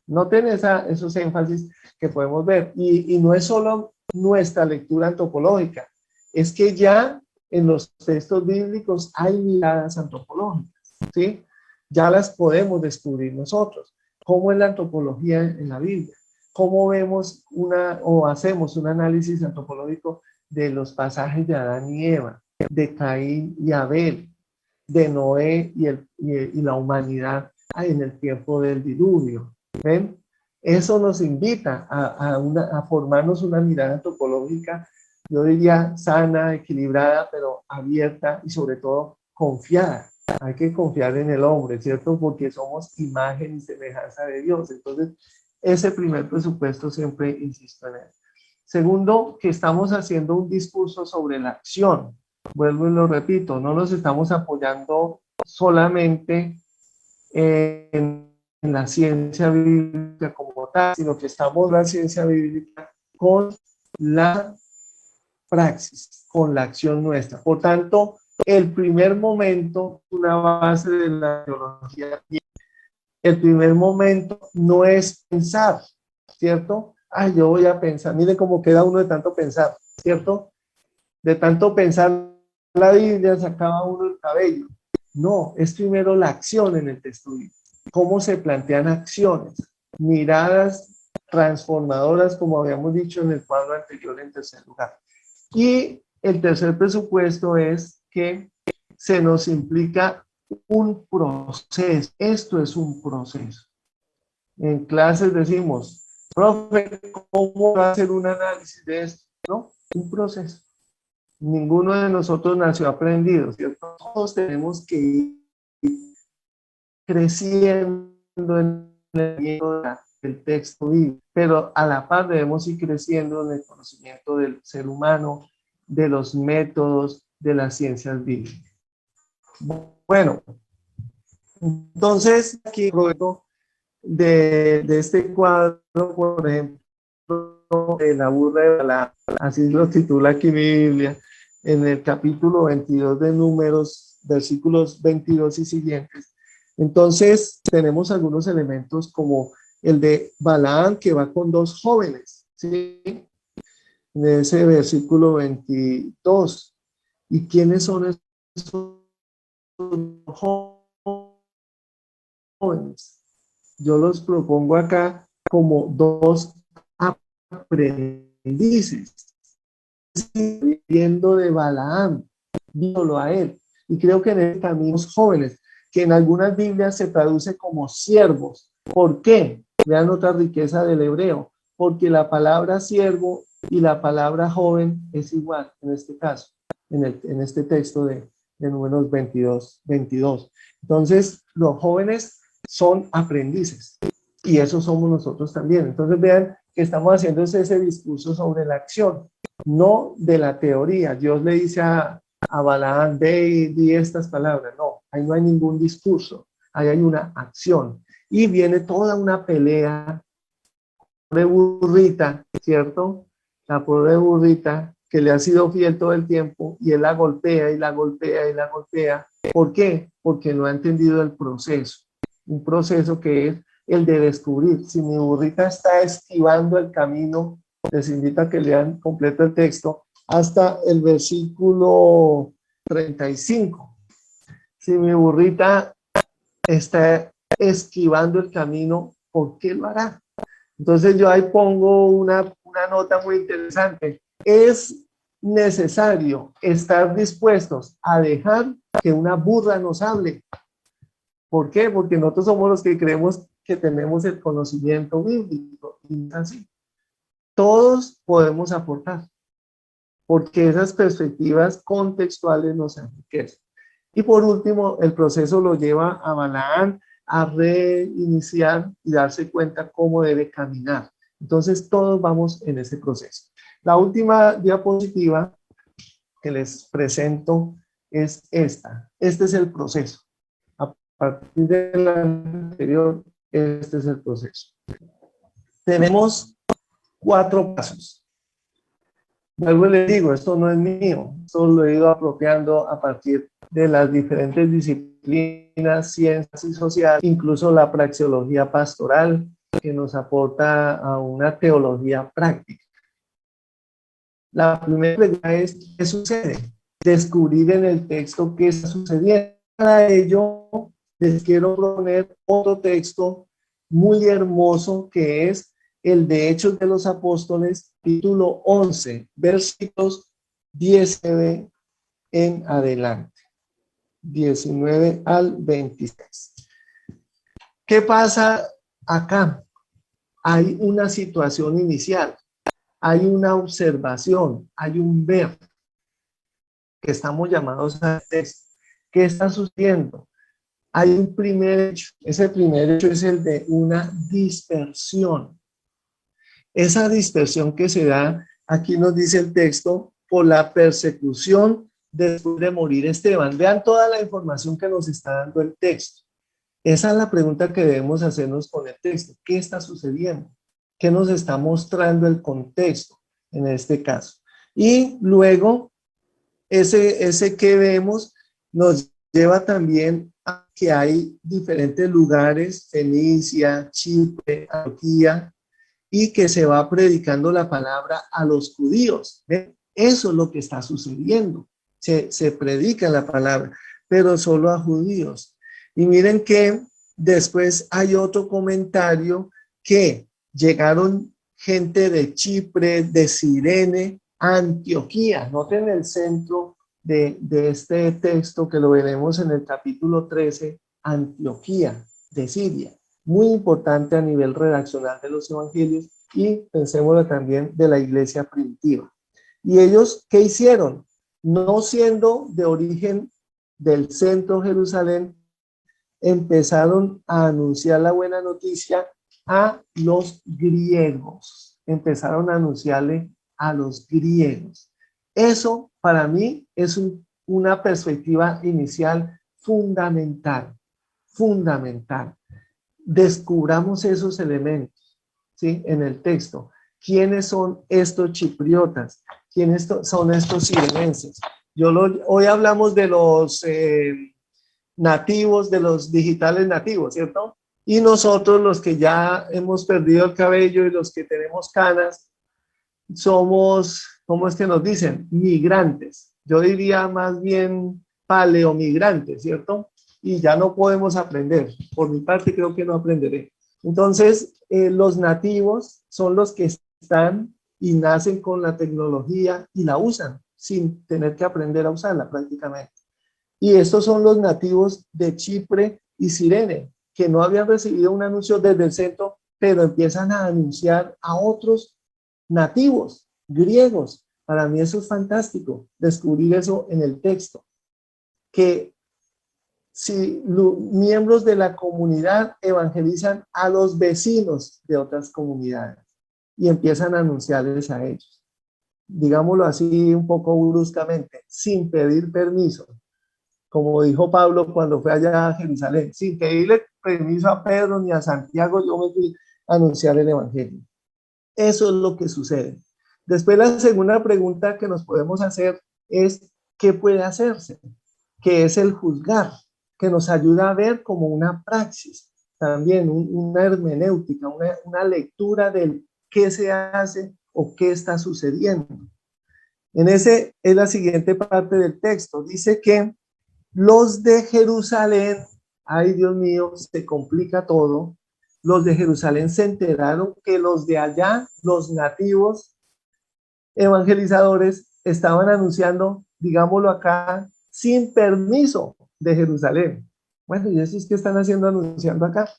Noten esos énfasis que podemos ver. Y no es solo nuestra lectura antropológica, es que ya en los textos bíblicos hay miradas antropológicas, ¿sí? Ya las podemos descubrir nosotros. ¿Cómo es la antropología en la Biblia? ¿Cómo vemos o hacemos un análisis antropológico de los pasajes de Adán y Eva, de Caín y Abel, de Noé y la humanidad en el tiempo del diluvio? ¿Ven? Eso nos invita a formarnos una mirada antropológica, yo diría sana, equilibrada, pero abierta y sobre todo confiada. Hay que confiar en el hombre, ¿cierto? Porque somos imagen y semejanza de Dios. Entonces, ese primer presupuesto siempre insisto en él. Segundo, que estamos haciendo un discurso sobre la acción. Vuelvo y lo repito, no nos estamos apoyando solamente en la ciencia bíblica como tal, sino que estamos en la ciencia bíblica con la praxis, con la acción nuestra. Por tanto, el primer momento, una base de la teología, el primer momento no es pensar, ¿cierto? Ay, yo voy a pensar, mire cómo queda uno de tanto pensar, ¿cierto? De tanto pensar la Biblia se acaba uno el cabello. No, es primero la acción en el texto bíblico. Cómo se plantean acciones, miradas transformadoras, como habíamos dicho en el cuadro anterior en tercer lugar. Y el tercer presupuesto es que se nos implica un proceso. Esto es un proceso. En clases decimos, profe, ¿cómo va a hacer un análisis de esto? No, un proceso. Ninguno de nosotros nació aprendido, ¿cierto? Todos tenemos que ir creciendo en el texto bíblico, pero a la par debemos ir creciendo en el conocimiento del ser humano, de los métodos, de las ciencias bíblicas. Bueno, entonces aquí luego de este cuadro, por ejemplo, de la burra de Balaam, así lo titula aquí mi Biblia, en el capítulo 22 de Números, versículos 22 y siguientes. Entonces, tenemos algunos elementos como el de Balaam, que va con 2 jóvenes, ¿sí? en ese versículo 22. ¿Y quiénes son esos jóvenes? Yo los propongo acá como dos aprendices, viendo de Balaam, viéndolo a él. Y creo que en el camino jóvenes, que en algunas Biblias se traduce como siervos. ¿Por qué? Vean otra riqueza del hebreo. Porque la palabra siervo y la palabra joven es igual en este caso, en este texto de Números 22. Entonces, los jóvenes son aprendices y eso somos nosotros también. Entonces, vean que estamos haciendo ese discurso sobre la acción, no de la teoría. Dios le dice a Balaam, ve y di estas palabras. No, ahí no hay ningún discurso, ahí hay una acción. Y viene toda una pelea de burrita, ¿cierto? La pobre burrita que le ha sido fiel todo el tiempo y él la golpea y la golpea y la golpea. ¿Por qué? Porque no ha entendido el proceso. Un proceso que es el de descubrir. Si mi burrita está esquivando el camino, les invito a que lean completo el texto hasta el versículo 35. Si mi burrita está esquivando el camino, ¿por qué lo hará? Entonces yo ahí pongo una nota muy interesante. Es necesario estar dispuestos a dejar que una burra nos hable. ¿Por qué? Porque nosotros somos los que creemos que tenemos el conocimiento bíblico. Y es así. Todos podemos aportar, porque esas perspectivas contextuales nos enriquecen. Y por último, el proceso lo lleva a Balaam a reiniciar y darse cuenta cómo debe caminar. Entonces, todos vamos en ese proceso. La última diapositiva que les presento es esta. Este es el proceso. A partir de la anterior, este es el proceso. Tenemos 4 pasos. Luego les digo, esto no es mío, esto lo he ido apropiando a partir de las diferentes disciplinas, ciencias y sociales, incluso la praxeología pastoral, que nos aporta a una teología práctica. La primera pregunta es, ¿qué sucede? Descubrir en el texto qué está sucediendo. Para ello, les quiero proponer otro texto muy hermoso que es el de Hechos de los Apóstoles, capítulo 11, versículos 19 en adelante. 19 al 26. ¿Qué pasa acá? Hay una situación inicial, hay una observación, hay un ver que estamos llamados a texto. ¿Qué está sucediendo? Hay un primer hecho, ese primer hecho es el de una dispersión. Esa dispersión que se da, aquí nos dice el texto, por la persecución después de morir Esteban. Vean toda la información que nos está dando el texto. Esa es la pregunta que debemos hacernos con el texto. ¿Qué está sucediendo? ¿Qué nos está mostrando el contexto en este caso? Y luego, ese que vemos nos lleva también a que hay diferentes lugares, Fenicia, Chipre, Antioquía, y que se va predicando la palabra a los judíos. ¿Ven? Eso es lo que está sucediendo. Se predica la palabra, pero solo a judíos. Y miren que después hay otro comentario que llegaron gente de Chipre, de Cirene, Antioquía. Noten el centro de este texto que lo veremos en el capítulo 13, Antioquía de Siria. Muy importante a nivel redaccional de los evangelios y pensémoslo también de la iglesia primitiva. ¿Y ellos qué hicieron? No siendo de origen del centro de Jerusalén, empezaron a anunciar la buena noticia a los griegos. Empezaron a anunciarle a los griegos. Eso para mí es una perspectiva inicial fundamental. Descubramos esos elementos, ¿sí? En el texto. ¿Quiénes son estos chipriotas? ¿Quiénes son estos sirenenses? Hoy hablamos de los nativos, de los digitales nativos, ¿cierto? Y nosotros, los que ya hemos perdido el cabello y los que tenemos canas, somos, ¿cómo es que nos dicen? Migrantes. Yo diría más bien paleomigrantes, ¿cierto? Y ya no podemos aprender. Por mi parte, creo que no aprenderé. Entonces, los nativos son los que están y nacen con la tecnología y la usan sin tener que aprender a usarla prácticamente. Y estos son los nativos de Chipre y Cirene, que no habían recibido un anuncio desde el centro, pero empiezan a anunciar a otros nativos griegos. Para mí eso es fantástico, descubrir eso en el texto, que si miembros de la comunidad evangelizan a los vecinos de otras comunidades y empiezan a anunciarles a ellos, digámoslo así un poco bruscamente, sin pedir permiso, como dijo Pablo cuando fue allá a Jerusalén, sin pedirle permiso a Pedro ni a Santiago, yo me fui a anunciar el evangelio. Eso es lo que sucede. Después la segunda pregunta que nos podemos hacer es, ¿qué puede hacerse? Que es el juzgar, que nos ayuda a ver como una praxis, también una hermenéutica, una lectura del qué se hace o qué está sucediendo. En ese es la siguiente parte del texto. Dice que los de Jerusalén, ay Dios mío, se complica todo. Los de Jerusalén se enteraron que los de allá, los nativos evangelizadores, estaban anunciando, digámoslo acá, sin permiso de Jerusalén. Bueno, ¿y eso es qué están haciendo anunciando acá?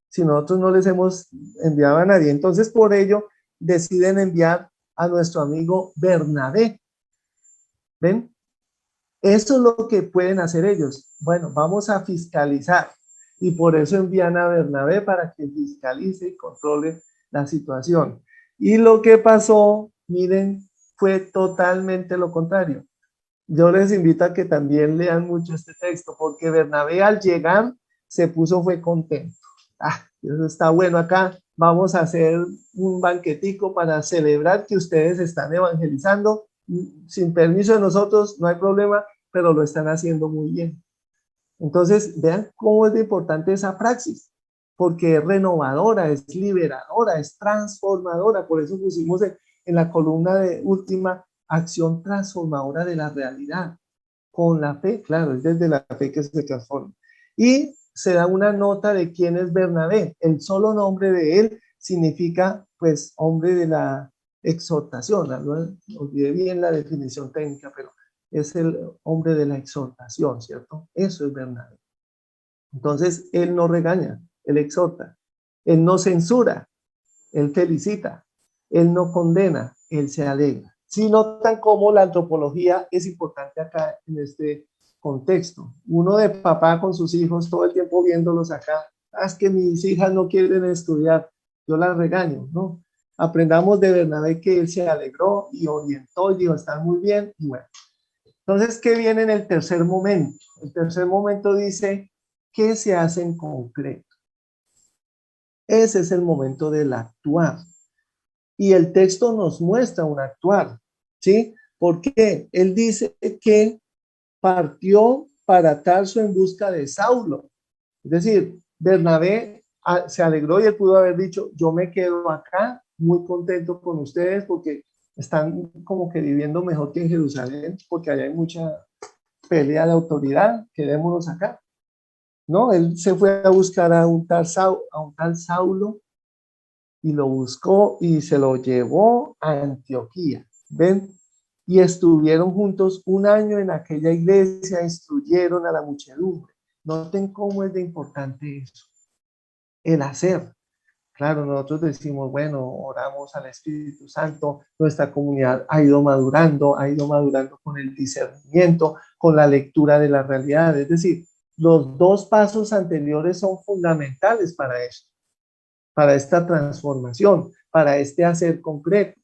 Si nosotros no les hemos enviado a nadie. Entonces, por ello, deciden enviar a nuestro amigo Bernabé. ¿Ven? Eso es lo que pueden hacer ellos. Bueno, vamos a fiscalizar. Y por eso envían a Bernabé para que fiscalice y controle la situación. Y lo que pasó, miren, fue totalmente lo contrario. Yo les invito a que también lean mucho este texto, porque Bernabé al llegar se puso, fue contento. Ah, eso está bueno acá. Vamos a hacer un banquetico para celebrar que ustedes están evangelizando sin permiso de nosotros, no hay problema, pero lo están haciendo muy bien. Entonces, vean cómo es de importante esa praxis, porque es renovadora, es liberadora, es transformadora. Por eso pusimos en la columna de última acción transformadora de la realidad. Con la fe, claro, es desde la fe que se transforma. Y se da una nota de quién es Bernabé. El solo nombre de él significa, pues, hombre de la exhortación. No olvidé bien la definición técnica, pero es el hombre de la exhortación, ¿cierto? Eso es Bernabé. Entonces, él no regaña, él exhorta, él no censura, él felicita, él no condena, él se alegra. Si notan cómo la antropología es importante acá en este contexto. Uno de papá con sus hijos todo el tiempo viéndolos acá. Es que mis hijas no quieren estudiar, yo las regaño, ¿no? Aprendamos de Bernabé que él se alegró y orientó y dijo, están muy bien, y bueno. Entonces, ¿qué viene en el tercer momento? El tercer momento dice, ¿qué se hace en concreto? Ese es el momento del actuar. Y el texto nos muestra un actuar, ¿sí? Porque él dice que partió para Tarso en busca de Saulo. Es decir, Bernabé se alegró y él pudo haber dicho, yo me quedo acá, muy contento con ustedes porque están como que viviendo mejor que en Jerusalén, porque allá hay mucha pelea de autoridad, quedémonos acá. No, él se fue a buscar a un tal Saulo y lo buscó y se lo llevó a Antioquía. ¿Ven? Y estuvieron juntos un año en aquella iglesia, instruyeron a la muchedumbre. Noten cómo es de importante eso, el hacer. Claro, nosotros decimos, bueno, oramos al Espíritu Santo, nuestra comunidad ha ido madurando con el discernimiento, con la lectura de la realidad. Es decir, los dos pasos anteriores son fundamentales para eso, para esta transformación, para este hacer concreto.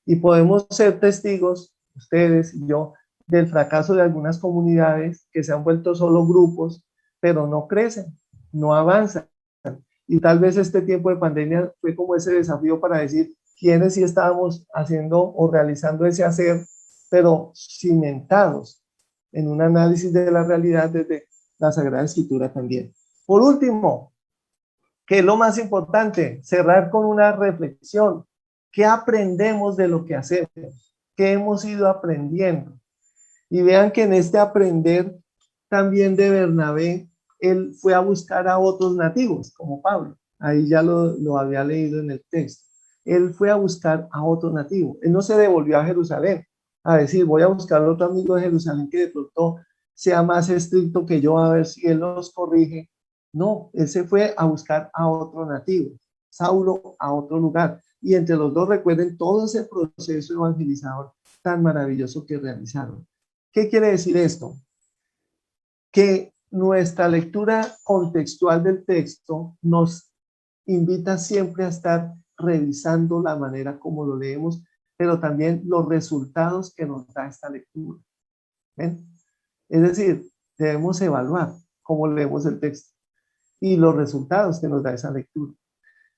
Y podemos ser testigos, ustedes y yo, del fracaso de algunas comunidades que se han vuelto solo grupos, pero no crecen, no avanzan. Y tal vez este tiempo de pandemia fue como ese desafío para decir quiénes sí estábamos haciendo o realizando ese hacer, pero cimentados en un análisis de la realidad desde la Sagrada Escritura también. Por último, que es lo más importante, cerrar con una reflexión. ¿Qué aprendemos de lo que hacemos? ¿Qué hemos ido aprendiendo? Y vean que en este aprender también de Bernabé, él fue a buscar a otros nativos, como Pablo. Ahí ya lo había leído en el texto. Él fue a buscar a otro nativo. Él no se devolvió a Jerusalén a decir, voy a buscar a otro amigo de Jerusalén que de pronto sea más estricto que yo, a ver si él los corrige. No, él se fue a buscar a otro nativo, Saulo a otro lugar. Y entre los dos recuerden todo ese proceso evangelizador tan maravilloso que realizaron. ¿Qué quiere decir esto? Que nuestra lectura contextual del texto nos invita siempre a estar revisando la manera como lo leemos, pero también los resultados que nos da esta lectura. ¿Ven? Es decir, debemos evaluar cómo leemos el texto y los resultados que nos da esa lectura.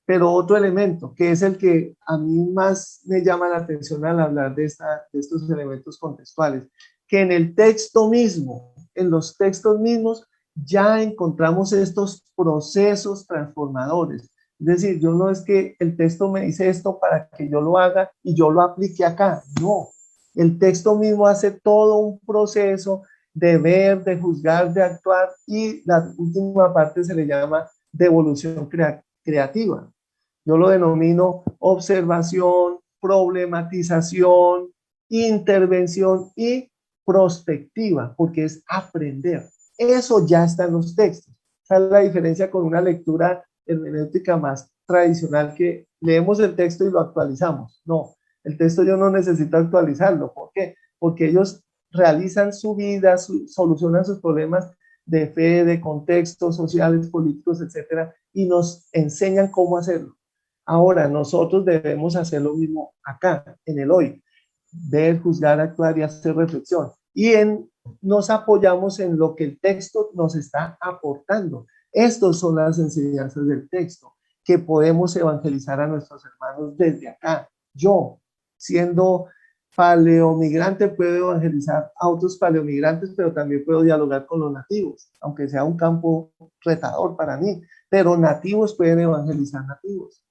Pero otro elemento, que es el que a mí más me llama la atención al hablar de estos elementos contextuales, que en el texto mismo, en los textos mismos, ya encontramos estos procesos transformadores. Es decir, yo no es que el texto me dice esto para que yo lo haga y yo lo aplique acá. No, el texto mismo hace todo un proceso de ver, de juzgar, de actuar, y la última parte se le llama devolución creativa. Yo lo denomino observación, problematización, intervención y prospectiva, porque es aprender. Eso ya está en los textos. Esa es la diferencia con una lectura hermenéutica más tradicional, que leemos el texto y lo actualizamos. No, el texto yo no necesito actualizarlo. ¿Por qué? Porque ellos realizan su vida, solucionan sus problemas de fe, de contextos sociales, políticos, etcétera, y nos enseñan cómo hacerlo. Ahora, nosotros debemos hacer lo mismo acá, en el hoy. Ver, juzgar, actuar y hacer reflexión. Y nos apoyamos en lo que el texto nos está aportando. Estas son las enseñanzas del texto, que podemos evangelizar a nuestros hermanos desde acá. Yo, siendo paleomigrante, puedo evangelizar a otros paleomigrantes, pero también puedo dialogar con los nativos, aunque sea un campo retador para mí. Pero nativos pueden evangelizar nativos.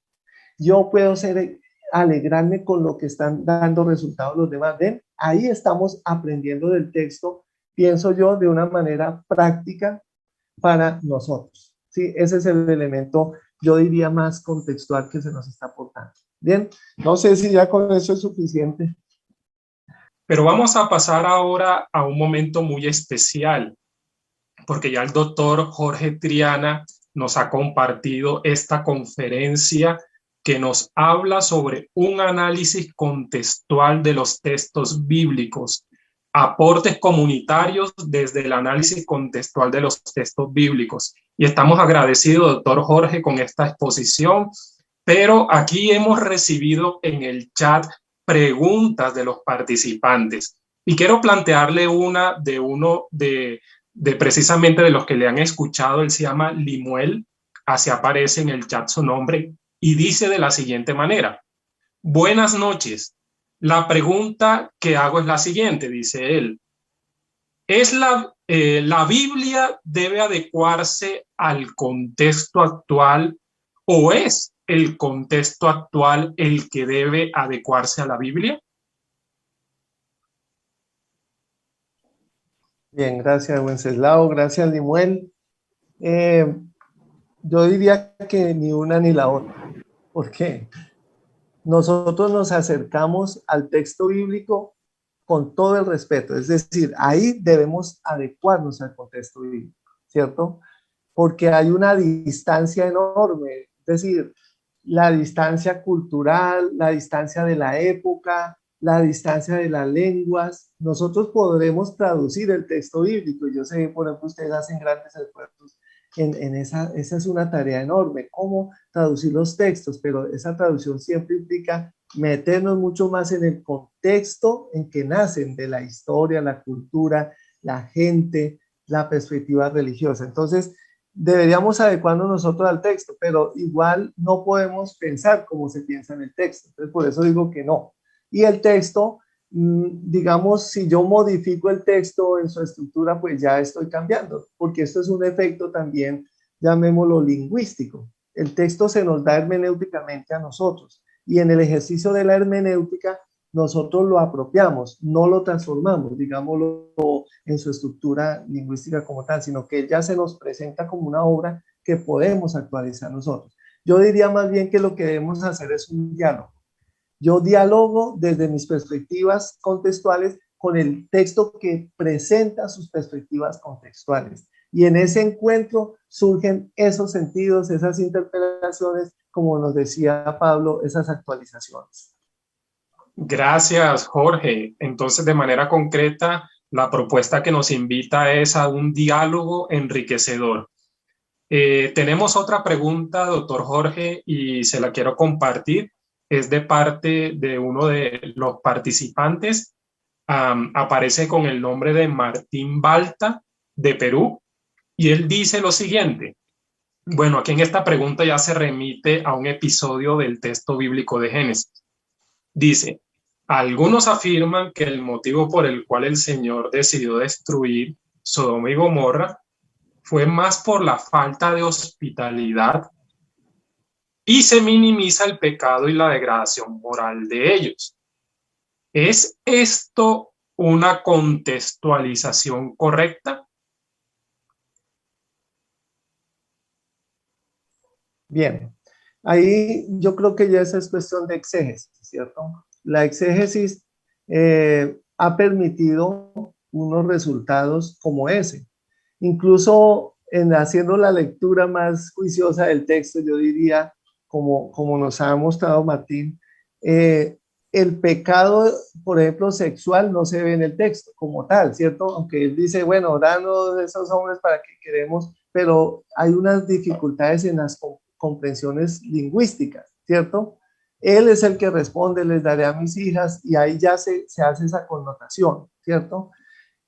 Yo puedo alegrarme con lo que están dando resultados los demás. ¿Ven? Ahí estamos aprendiendo del texto, pienso yo, de una manera práctica para nosotros. ¿Sí? Ese es el elemento, yo diría, más contextual que se nos está aportando. Bien, no sé si ya con eso es suficiente. Pero vamos a pasar ahora a un momento muy especial, porque ya el doctor Jorge Triana nos ha compartido esta conferencia que nos habla sobre un análisis contextual de los textos bíblicos, aportes comunitarios desde el análisis contextual de los textos bíblicos. Y estamos agradecidos, doctor Jorge, con esta exposición, pero aquí hemos recibido en el chat preguntas de los participantes y quiero plantearle una de uno de precisamente de los que le han escuchado. Él se llama Limuel, así aparece en el chat su nombre, y dice de la siguiente manera: buenas noches, la pregunta que hago es la siguiente, dice él, ¿es la Biblia debe adecuarse al contexto actual o es el contexto actual el que debe adecuarse a la Biblia? Bien, gracias, Wenceslao, gracias, Limuel. Yo diría que ni una ni la otra. ¿Por qué? Nosotros nos acercamos al texto bíblico con todo el respeto, es decir, ahí debemos adecuarnos al contexto bíblico, ¿cierto? Porque hay una distancia enorme, es decir, la distancia cultural, la distancia de la época, la distancia de las lenguas. Nosotros podremos traducir el texto bíblico. Yo sé, por ejemplo, ustedes hacen grandes esfuerzos en esa es una tarea enorme, cómo traducir los textos, pero esa traducción siempre implica meternos mucho más en el contexto en que nacen, de la historia, la cultura, la gente, la perspectiva religiosa. Entonces, deberíamos adecuarnos nosotros al texto, pero igual no podemos pensar como se piensa en el texto. Entonces, por eso digo que no. Y el texto, digamos, si yo modifico el texto en su estructura, pues ya estoy cambiando, porque esto es un efecto también, llamémoslo lingüístico. El texto se nos da hermenéuticamente a nosotros. y en el ejercicio de la hermenéutica nosotros lo apropiamos, no lo transformamos, digámoslo, en su estructura lingüística como tal, sino que ya se nos presenta como una obra que podemos actualizar nosotros. Yo diría más bien que lo que debemos hacer es un diálogo. Yo dialogo desde mis perspectivas contextuales con el texto que presenta sus perspectivas contextuales. Y en ese encuentro surgen esos sentidos, esas interpelaciones, como nos decía Pablo, esas actualizaciones. Gracias, Jorge. Entonces, de manera concreta, la propuesta que nos invita es a un diálogo enriquecedor. Tenemos otra pregunta, doctor Jorge, y se la quiero compartir. Es de parte de uno de los participantes. Aparece con el nombre de Martín Balta, de Perú, y él dice lo siguiente. Bueno, aquí en esta pregunta ya se remite a un episodio del texto bíblico de Génesis. Dice, algunos afirman que el motivo por el cual el Señor decidió destruir Sodoma y Gomorra fue más por la falta de hospitalidad y se minimiza el pecado y la degradación moral de ellos. ¿Es esto una contextualización correcta? Bien, ahí yo creo que ya esa es cuestión de exégesis, ¿cierto? La exégesis ha permitido unos resultados como ese. Incluso en haciendo la lectura más juiciosa del texto, yo diría, como nos ha mostrado Martín, el pecado, por ejemplo, sexual no se ve en el texto como tal, ¿cierto? Aunque él dice, bueno, danos esos hombres para que queremos, pero hay unas dificultades en las comprensiones lingüísticas, ¿cierto? Él es el que responde, les daré a mis hijas, y ahí ya se hace esa connotación, ¿cierto?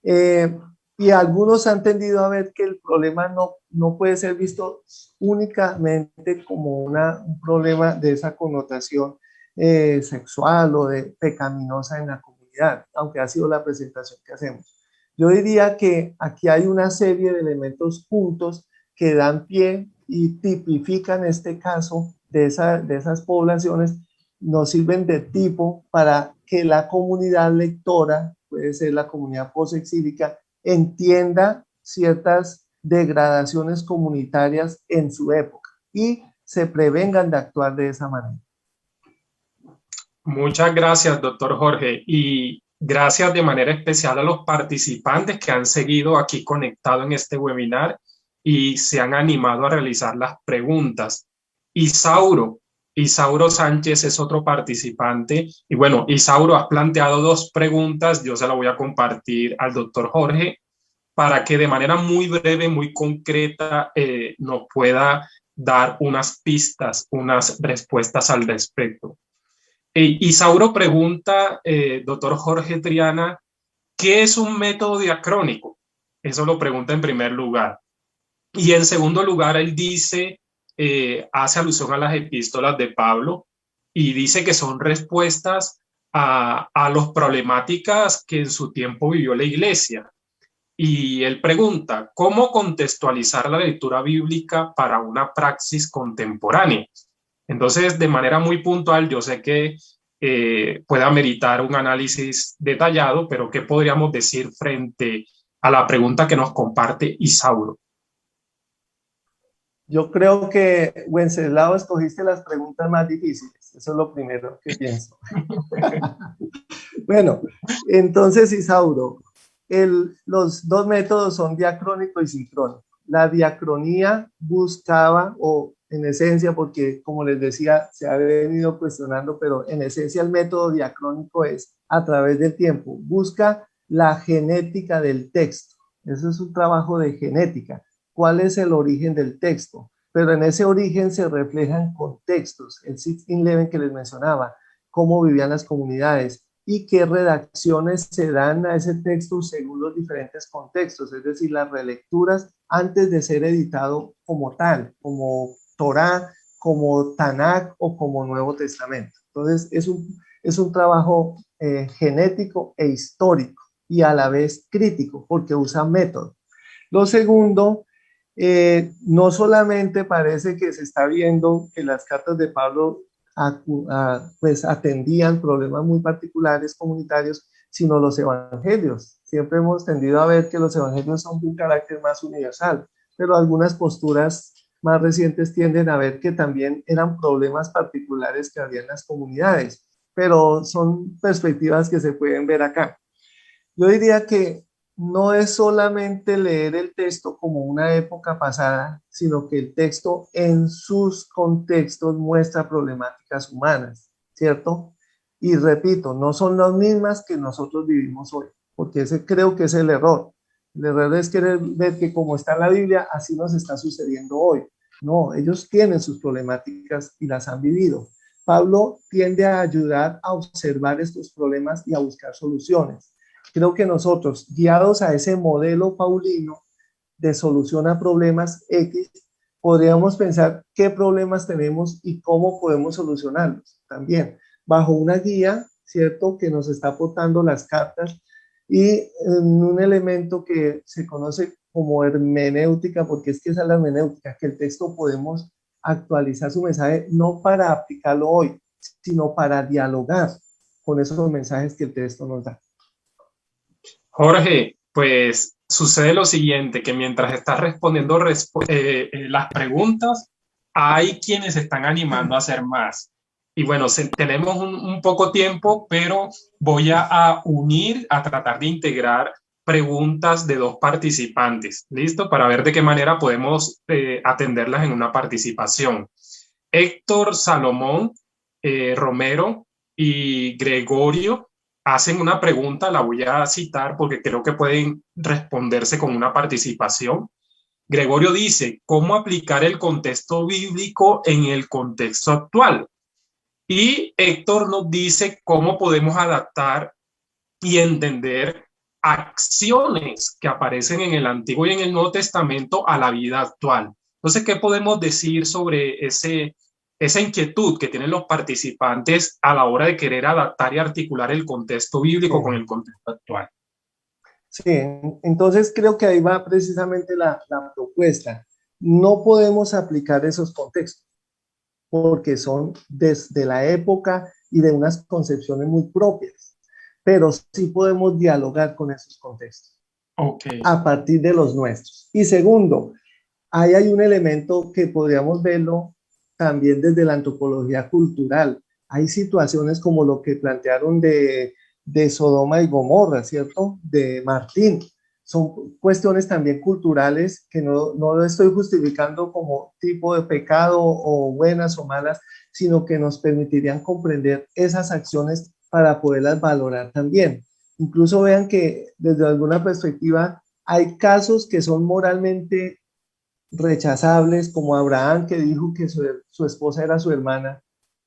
Y algunos han tendido a ver que el problema no puede ser visto únicamente como un problema de esa connotación sexual o de pecaminosa en la comunidad, aunque ha sido la presentación que hacemos. Yo diría que aquí hay una serie de elementos juntos que dan pie y tipifican este caso de esas poblaciones, nos sirven de tipo para que la comunidad lectora, puede ser la comunidad posexílica, entienda ciertas degradaciones comunitarias en su época y se prevengan de actuar de esa manera. Muchas gracias, doctor Jorge, y gracias de manera especial a los participantes que han seguido aquí conectados en este webinar y se han animado a realizar las preguntas. Isauro Sánchez es otro participante. Y bueno, Isauro, has planteado dos preguntas. Yo se las voy a compartir al doctor Jorge para que de manera muy breve, muy concreta, nos pueda dar unas pistas, unas respuestas al respecto. Isauro pregunta, doctor Jorge Triana, ¿qué es un método diacrónico? Eso lo pregunta en primer lugar. Y en segundo lugar, él dice, hace alusión a las epístolas de Pablo y dice que son respuestas a las problemáticas que en su tiempo vivió la iglesia. Y él pregunta, ¿cómo contextualizar la lectura bíblica para una praxis contemporánea? Entonces, de manera muy puntual, yo sé que puede ameritar un análisis detallado, pero ¿qué podríamos decir frente a la pregunta que nos comparte Isauro? Yo creo que, Wenceslao, escogiste las preguntas más difíciles. Eso es lo primero que pienso. Bueno, entonces, Isauro, los dos métodos son diacrónico y sincrónico. La diacronía buscaba, o en esencia, porque como les decía, se ha venido cuestionando, pero en esencia el método diacrónico es a través del tiempo. Busca la genética del texto. Eso es un trabajo de genética. ¿Cuál es el origen del texto? Pero en ese origen se reflejan contextos, el 1611 que les mencionaba, cómo vivían las comunidades y qué redacciones se dan a ese texto según los diferentes contextos, es decir, las relecturas antes de ser editado como tal, como Torá, como Tanakh o como Nuevo Testamento. Entonces, es un trabajo genético e histórico y a la vez crítico, porque usa método. Lo segundo, no solamente parece que se está viendo que las cartas de Pablo pues atendían problemas muy particulares comunitarios, sino los evangelios. Siempre hemos tendido a ver que los evangelios son de un carácter más universal, pero algunas posturas más recientes tienden a ver que también eran problemas particulares que había en las comunidades, pero son perspectivas que se pueden ver acá. Yo diría que no es solamente leer el texto como una época pasada, sino que el texto en sus contextos muestra problemáticas humanas, ¿cierto? Y repito, no son las mismas que nosotros vivimos hoy, porque ese creo que es el error. El error es querer ver que como está en la Biblia, así nos está sucediendo hoy. No, ellos tienen sus problemáticas y las han vivido. Pablo tiende a ayudar a observar estos problemas y a buscar soluciones. Creo que nosotros, guiados a ese modelo paulino de solución a problemas X, podríamos pensar qué problemas tenemos y cómo podemos solucionarlos también, bajo una guía, ¿cierto?, que nos está aportando las cartas y en un elemento que se conoce como hermenéutica, porque es que esa es la hermenéutica, que el texto podemos actualizar su mensaje no para aplicarlo hoy, sino para dialogar con esos mensajes que el texto nos da. Jorge, pues sucede lo siguiente, que mientras estás respondiendo las preguntas, hay quienes se están animando a hacer más. Y bueno, tenemos un poco tiempo, pero voy a unir, a tratar de integrar preguntas de dos participantes, ¿listo? Para ver de qué manera podemos atenderlas en una participación. Héctor Salomón Romero y Gregorio hacen una pregunta, la voy a citar porque creo que pueden responderse con una participación. Gregorio dice, ¿cómo aplicar el contexto bíblico en el contexto actual? Y Héctor nos dice cómo podemos adaptar y entender acciones que aparecen en el Antiguo y en el Nuevo Testamento a la vida actual. Entonces, ¿qué podemos decir sobre esa inquietud que tienen los participantes a la hora de querer adaptar y articular el contexto bíblico con el contexto actual? Sí, entonces creo que ahí va precisamente la propuesta. No podemos aplicar esos contextos porque son desde la época y de unas concepciones muy propias, pero sí podemos dialogar con esos contextos a partir de los nuestros. Y segundo, ahí hay un elemento que podríamos verlo también desde la antropología cultural. Hay situaciones como lo que plantearon de Sodoma y Gomorra, ¿cierto? De Martín. Son cuestiones también culturales que no lo estoy justificando como tipo de pecado o buenas o malas, sino que nos permitirían comprender esas acciones para poderlas valorar también. Incluso vean que desde alguna perspectiva hay casos que son moralmente rechazables, como Abraham, que dijo que su esposa era su hermana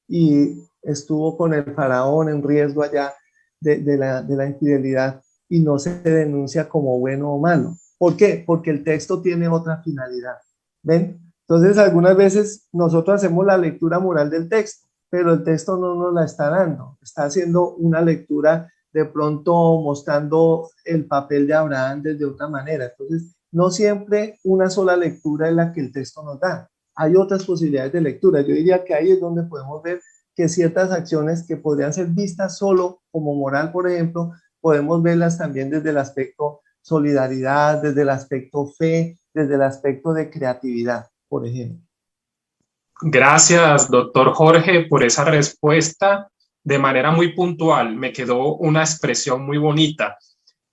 y estuvo con el faraón en riesgo allá de la infidelidad y no se denuncia como bueno o malo. ¿Por qué? Porque el texto tiene otra finalidad. ¿Ven? Entonces, algunas veces nosotros hacemos la lectura moral del texto, pero el texto no nos la está dando. Está haciendo una lectura de pronto mostrando el papel de Abraham desde otra manera. Entonces, no siempre una sola lectura es la que el texto nos da. Hay otras posibilidades de lectura. Yo diría que ahí es donde podemos ver que ciertas acciones que podrían ser vistas solo como moral, por ejemplo, podemos verlas también desde el aspecto solidaridad, desde el aspecto fe, desde el aspecto de creatividad, por ejemplo. Gracias, doctor Jorge, por esa respuesta de manera muy puntual. Me quedó una expresión muy bonita.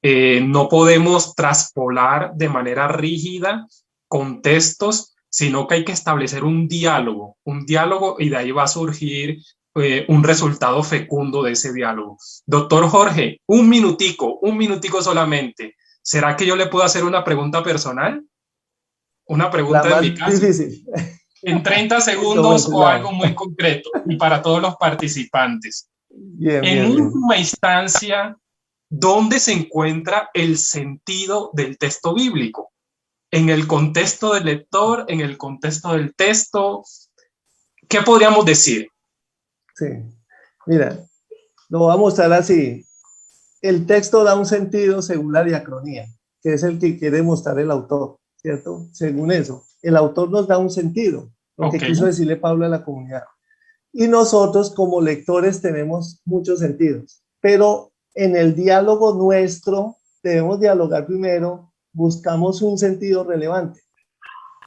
No podemos traspolar de manera rígida contextos, sino que hay que establecer un diálogo y de ahí va a surgir un resultado fecundo de ese diálogo. Doctor Jorge, un minutico solamente. ¿Será que yo le puedo hacer una pregunta personal? Una pregunta en mi caso. Difícil. En 30 segundos o algo muy concreto y para todos los participantes. En última instancia, ¿dónde se encuentra el sentido del texto bíblico? ¿En el contexto del lector? ¿En el contexto del texto? ¿Qué podríamos decir? Sí, mira, lo voy a mostrar así. El texto da un sentido según la diacronía, que es el que quiere mostrar el autor, ¿cierto? Según eso, el autor nos da un sentido, lo que quiso decirle Pablo a la comunidad. Y nosotros como lectores tenemos muchos sentidos, pero en el diálogo nuestro debemos dialogar primero, buscamos un sentido relevante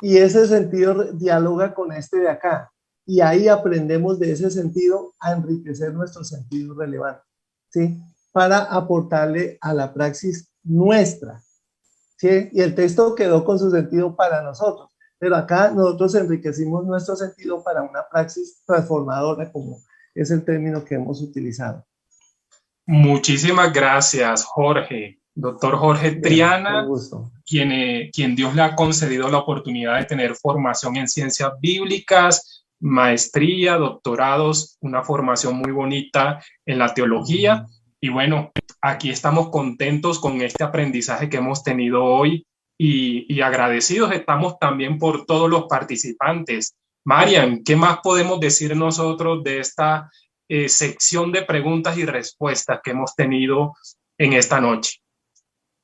y ese sentido dialoga con este de acá y ahí aprendemos de ese sentido a enriquecer nuestro sentido relevante, ¿sí? Para aportarle a la praxis nuestra, ¿sí? Y el texto quedó con su sentido para nosotros, pero acá nosotros enriquecimos nuestro sentido para una praxis transformadora, como es el término que hemos utilizado. Muchísimas gracias, Jorge. Doctor Jorge Triana, quien Dios le ha concedido la oportunidad de tener formación en ciencias bíblicas, maestría, doctorados, una formación muy bonita en la teología. Y bueno, aquí estamos contentos con este aprendizaje que hemos tenido hoy y agradecidos estamos también por todos los participantes. Marian, ¿qué más podemos decir nosotros de esta sección de preguntas y respuestas que hemos tenido en esta noche?